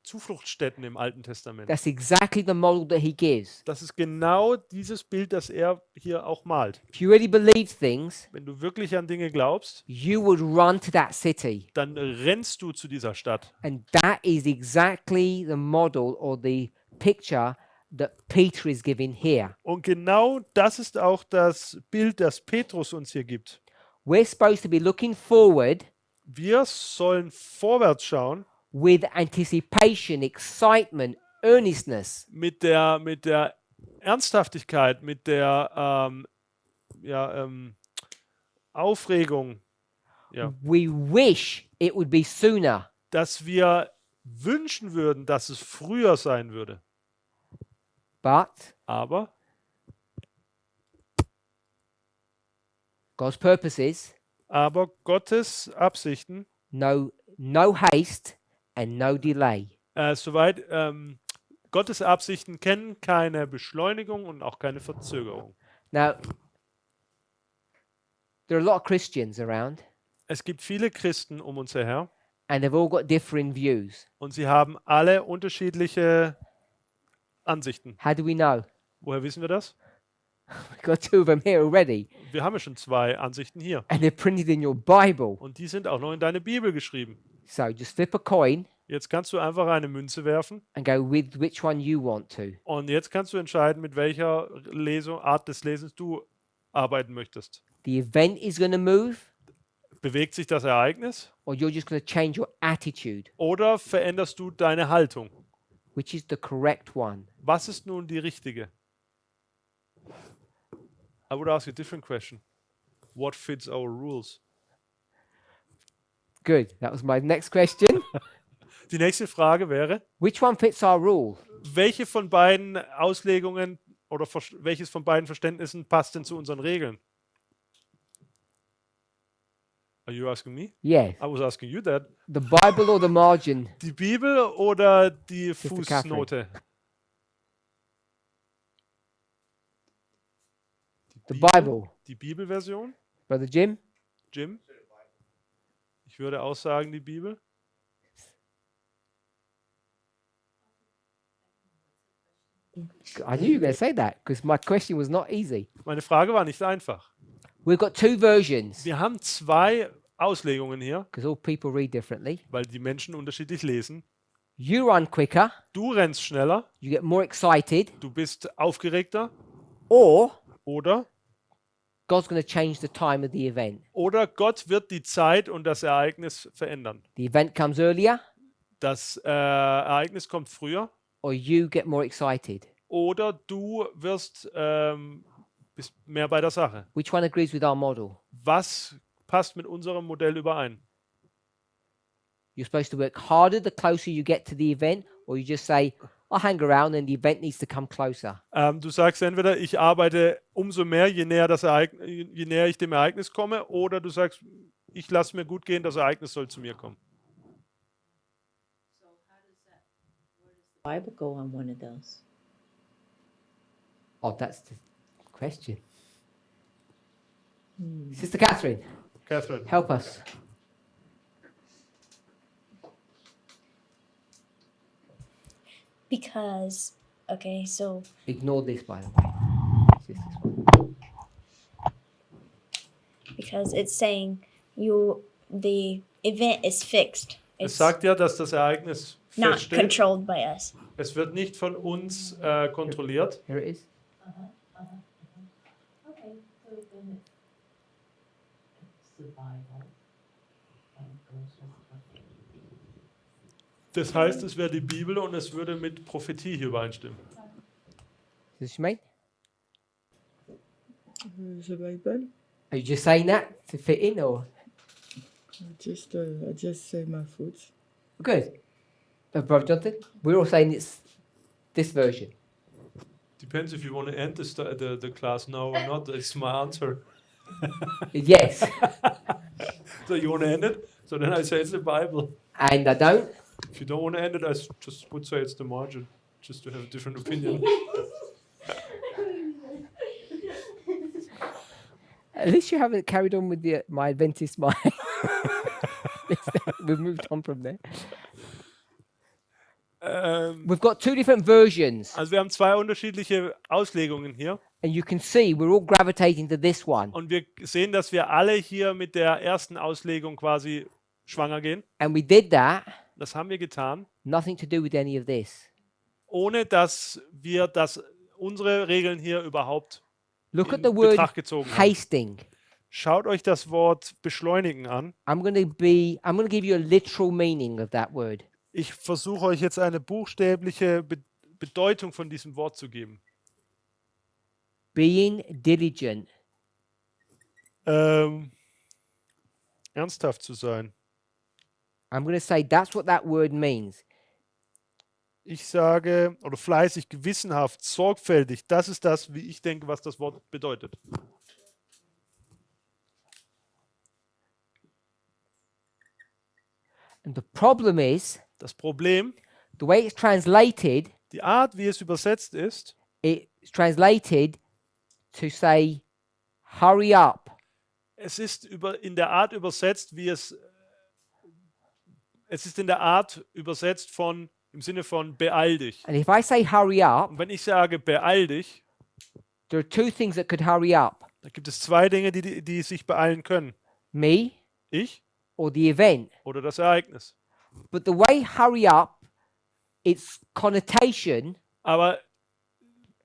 Zufluchtsstätten im Alten Testament. That's exactly the model that he gives. Das ist genau dieses Bild, das er hier auch malt. If you really believe things, Wenn du wirklich an Dinge glaubst, you would run to that city. dann rennst du zu dieser Stadt. And that is exactly the model or the picture that Peter is giving here. Und genau das ist auch das Bild, das Petrus uns hier gibt. We're supposed to be looking forward Wir sollen vorwärts schauen with anticipation, excitement, earnestness. mit der Ernsthaftigkeit, mit der Aufregung, ja, We wish it would be sooner, dass wir wünschen würden, dass es früher sein würde. but Aber God's purpose is Gottes Absichten, no haste and no delay. soweit Gottes Absichten kennen keine Beschleunigung und auch keine Verzögerung. Now, there are a lot of Christians around, Es gibt viele Christen um uns her and they've all got differing views. und sie haben alle unterschiedliche Ansichten. How do we know? Woher wissen wir das? We've got two of them here already, Wir haben ja schon 2 Ansichten hier and they're printed in your Bible. und die sind auch noch in deine Bibel geschrieben. So just flip a coin Jetzt kannst du einfach eine Münze werfen and go with which one you want to. und jetzt kannst du entscheiden, mit welcher Art des Lesens du arbeiten möchtest. The event is going to move, Bewegt sich das Ereignis or you're just going to change your attitude, oder veränderst du deine Haltung? which is the correct one. Was ist nun die richtige? I would ask a different question. What fits our rules? Good. That was my next question. Die nächste Frage wäre, Which one fits our rule? welche von beiden Auslegungen oder welches von beiden Verständnissen passt denn zu unseren Regeln? Are you asking me? Yes. I was asking you that. The Bible or the margin? Die Bibel oder die Catherine. Fußnote? The Bible. Die Bibelversion? Brother Jim? Jim? Ich würde auch sagen, die Bibel. I knew you were going to say that because my question was not easy. Meine Frage war nicht einfach. We've got two versions Wir haben 2 Auslegungen hier, because all people read differently. weil die Menschen unterschiedlich lesen. You run quicker, Du rennst schneller, you get more excited, du bist aufgeregter or oder God's going to change the time of the event. Gott wird die Zeit und das Ereignis verändern. The event comes earlier, Das Ereignis kommt früher or you get more excited. oder du bist mehr bei der Sache. Which one agrees with our model? Was passt mit unserem Modell überein? You're supposed to work harder the closer you get to the event, or you just say, I'll hang around and the event needs to come closer. Du sagst entweder, ich arbeite umso mehr, je näher ich dem Ereignis komme, oder du sagst, ich lasse mir gut gehen, das Ereignis soll zu mir kommen. Bible go on one of those. Oh, that's the question. Sister Catherine, Catherine. help us. Because, okay, so Ignore this, by the way. It's just this one. because it's saying the event is fixed. Es It's sagt ja, dass das Ereignis not feststeht. controlled by us. Es wird nicht von uns kontrolliert. Here it is. Das heißt, es wäre die Bibel und es würde mit Prophetie hier übereinstimmen. Is this mate? The Bible. Are you just saying that to fit in, or I just say my foot. good? Brother Jonathan, we're all saying it's this version. Depends if you want to end the class now or not. That's my answer. Yes, So you want to end it? So then I say it's the Bible. and I don't. If you don't want to end it, I just would say it's the margin, just to have a different opinion. At least you haven't carried on with my Adventist mind. We've moved on from there. We've got two different versions, Also wir haben 2 unterschiedliche Auslegungen hier and you can see we're all gravitating to this one. und wir sehen, dass wir alle hier mit der ersten Auslegung quasi schwanger gehen. And we did that, Das haben wir getan, nothing to do with any of this. ohne dass wir unsere Regeln hier überhaupt Look at in the word Betracht gezogen haben. hasting. Schaut euch das Wort beschleunigen an. I'm going to give you a literal meaning of that word. Ich versuche euch jetzt eine buchstäbliche Bedeutung von diesem Wort zu geben. Being diligent. Ernsthaft zu sein. I'm going to say that's what that word means. Ich sage, oder fleißig, gewissenhaft, sorgfältig, das ist das, wie ich denke, was das Wort bedeutet. And the problem is, Das Problem, the way it's translated, die Art, wie es übersetzt ist, it's translated to say, hurry up. es ist in der Art übersetzt, wie es ist in der Art übersetzt im Sinne von beeil dich. And if I say hurry up, Und wenn ich sage beeil dich, there are two things that could hurry up. da gibt es zwei Dinge, die sich beeilen können. Me Ich or the event. oder das Ereignis. But the way hurry up, its connotation, Aber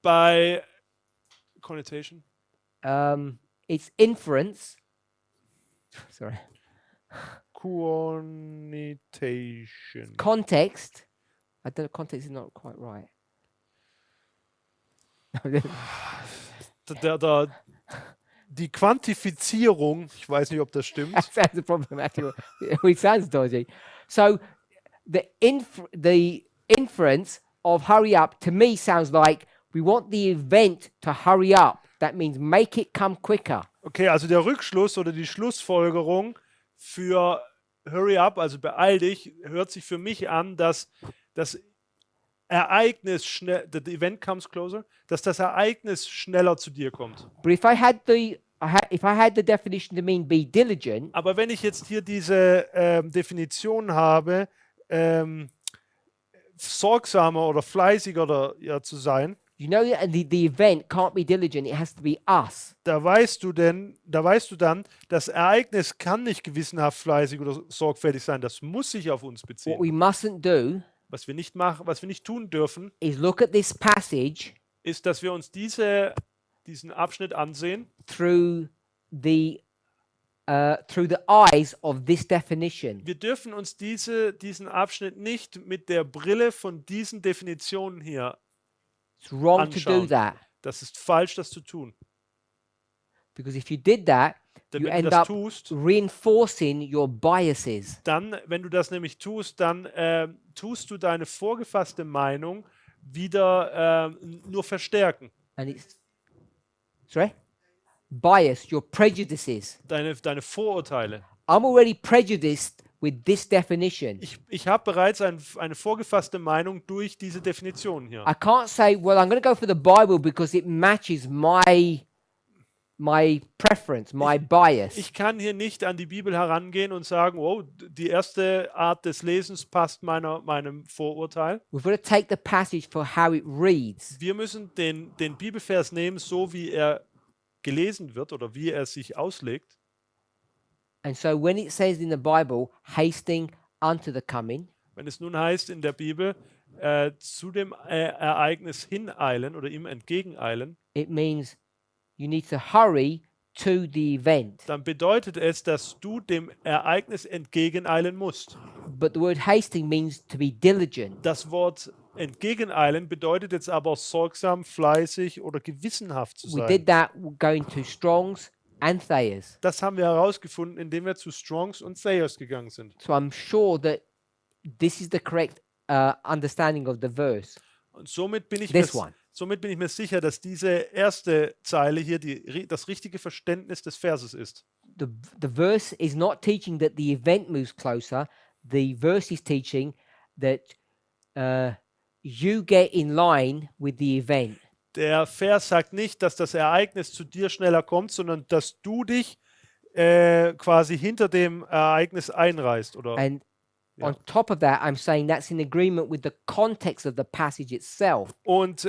bei Connotation, its inference, sorry, Connotation. context, I don't know, context is not quite right. Die Quantifizierung, ich weiß nicht, ob das stimmt. That sounds problematic. It sounds dodgy. So the inference of hurry up to me sounds like we want the event to hurry up. That means make it come quicker. Okay, also der Rückschluss oder die Schlussfolgerung für Hurry Up, also beeil dich, hört sich für mich an, dass das Ereignis schnell, the event comes closer, dass das Ereignis schneller zu dir kommt. But if I had the definition to mean be diligent, Aber wenn ich jetzt hier diese Definition habe, sorgsamer oder fleißiger oder ja zu sein, you know that the event can't be diligent, it has to be us. da weißt du dann, das Ereignis kann nicht gewissenhaft fleißig oder sorgfältig sein, das muss sich auf uns What beziehen. we mustn't do Was wir nicht machen, was wir nicht tun dürfen, is look at this passage ist, dass wir uns diesen Abschnitt ansehen through the eyes of this definition. Wir dürfen uns diesen Abschnitt nicht mit der Brille von diesen Definitionen hier It's wrong to do anschauen. that, Das ist falsch, das zu tun. because if you did that, Denn you wenn du end das up tust, reinforcing your biases. dann, wenn du das nämlich tust, dann tust du deine vorgefasste Meinung wieder nur verstärken. And it's sorry? Bias, your prejudices. Deine Vorurteile. I'm already prejudiced with this definition. Ich habe bereits eine vorgefasste Meinung durch diese Definition hier. I can't say, well, I'm going to go for the Bible because it matches my preference, my bias. Ich kann hier nicht an die Bibel herangehen und sagen, oh, die erste Art des Lesens passt meinem Vorurteil. We've got to take the passage for how it reads. Wir müssen den Bibelvers nehmen, so wie er gelesen wird oder wie er sich auslegt. And so when it says in the Bible, hasting unto the coming, Wenn es nun heißt in der Bibel, zu dem Ereignis hineilen oder ihm entgegeneilen, it means you need to hurry to the event. dann bedeutet es, dass du dem Ereignis entgegeneilen musst. But the word hasting means to be diligent. Das Wort entgegeneilen bedeutet jetzt aber sorgsam, fleißig oder gewissenhaft zu We sein. did that going to Strong's and Thayer's. Das haben wir herausgefunden, indem wir zu Strongs und Thayers gegangen sind. So I'm sure that this is the correct understanding of the verse. Und somit bin ich mir sicher, dass diese erste Zeile hier das richtige Verständnis des Verses ist. The verse is not teaching that the event moves closer. The verse is teaching that you get in line with the event. Der Vers sagt nicht, dass das Ereignis zu dir schneller kommt, sondern dass du dich quasi hinter dem Ereignis einreißt. Oder And Ja. on top of that, I'm saying that's in agreement with the context of the passage itself. Und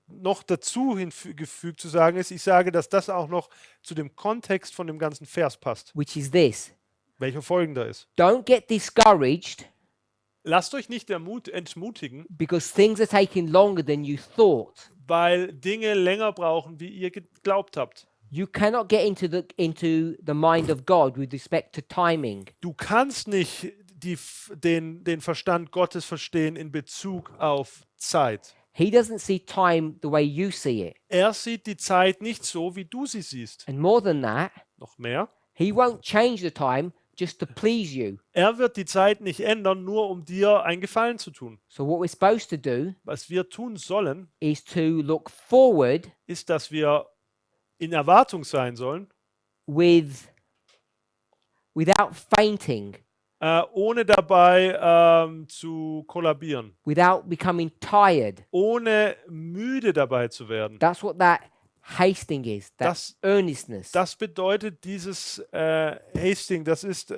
noch dazu hinzugefügt zu sagen ist, ich sage, dass das auch noch zu dem Kontext von dem ganzen Vers passt, Which is this: welcher folgender ist. don't get discouraged lasst euch nicht entmutigen, because things are taking longer than you thought. weil Dinge länger brauchen, wie ihr geglaubt habt. You cannot get into the mind of God with respect to timing. Du kannst nicht den Verstand Gottes verstehen in Bezug auf Zeit. He doesn't see time the way you see it. Er sieht die Zeit nicht so, wie du sie siehst. And more than that, Noch mehr. he won't change the time just to please you. Er wird die Zeit nicht ändern, nur um dir einen Gefallen zu tun. So what we're supposed to do Was wir tun sollen, is to look forward ist, dass wir in Erwartung sein sollen, without fainting, ohne dabei zu kollabieren, without becoming tired. ohne müde dabei zu werden. That's what that hasting is, that Das- earnestness. Das bedeutet dieses Hasting, das ist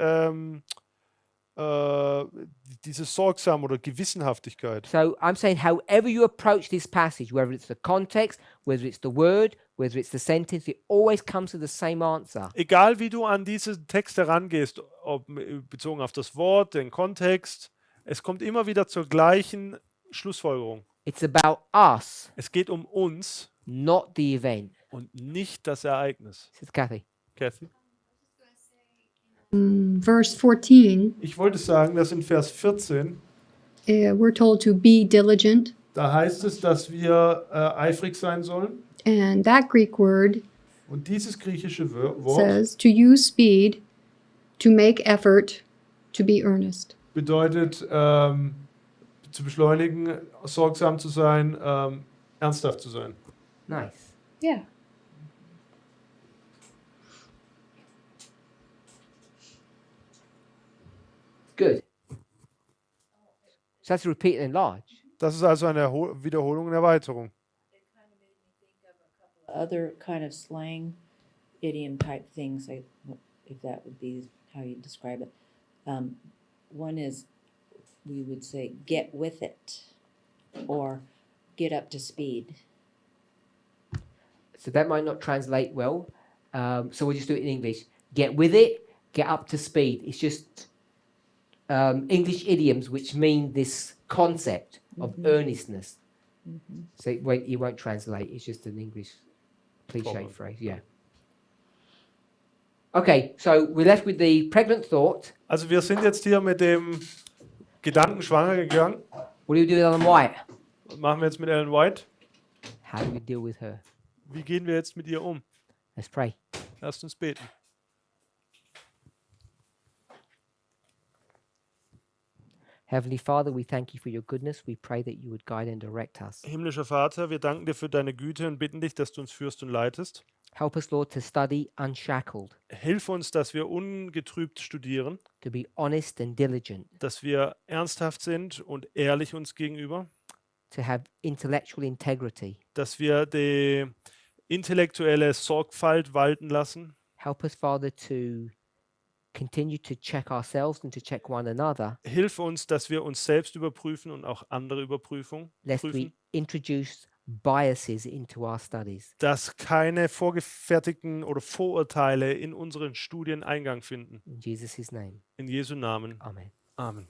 diese Sorgsam oder Gewissenhaftigkeit. So I'm saying, however you approach this passage, whether it's the context, whether it's the word, whether it's the sentence, it always comes to the same answer. Egal wie du an diese Texte rangehst, ob bezogen auf das Wort, den Kontext, es kommt immer wieder zur gleichen Schlussfolgerung. It's about us, Es geht um uns not the event. und nicht das Ereignis. This is Kathy. Kathy? Verse 14, Ich wollte sagen, dass in Vers 14, we're told to be diligent. da heißt es, dass wir eifrig sein sollen. And that Greek word Und dieses griechische Wort says to use speed, to make effort, to be earnest. bedeutet, zu beschleunigen, sorgsam zu sein, ernsthaft zu sein. Nice. Yeah. Good. So that's repeat and enlarge. Das ist also eine Wiederholung und Erweiterung. Other kind of slang, idiom type things, if that would be how you describe it. One is, we would say, get with it, or get up to speed. So that might not translate well. So we'll just do it in English. Get with it, get up to speed. It's just English idioms which mean this concept of earnestness. So it won't translate. It's just an English cliche Problem. phrase. Yeah. Okay, so we're left with the pregnant thought. Also wir sind jetzt hier mit dem Gedanken schwanger gegangen. What do we do with Ellen White? Was machen wir jetzt mit Ellen White? How do we deal with her? Wie gehen wir jetzt mit ihr um? Let's pray. Lasst uns beten. Heavenly Father, we thank you for your goodness. We pray that you would guide and direct us. Himmlischer Vater, wir danken dir für deine Güte und bitten dich, dass du uns führst und leitest. Help us, Lord, to study unshackled, Hilf uns, dass wir ungetrübt studieren, to be honest and diligent, dass wir ernsthaft sind und ehrlich uns gegenüber, to have intellectual integrity. dass wir die intellektuelle Sorgfalt walten lassen. Help us, Father, to continue to check ourselves and to check one another, Hilf uns, dass wir uns selbst überprüfen und auch andere prüfen, lest we introduce biases into our studies. dass keine vorgefertigten oder Vorurteile in unseren Studien Eingang finden. In Jesus' name, In Jesu Namen. amen. Amen.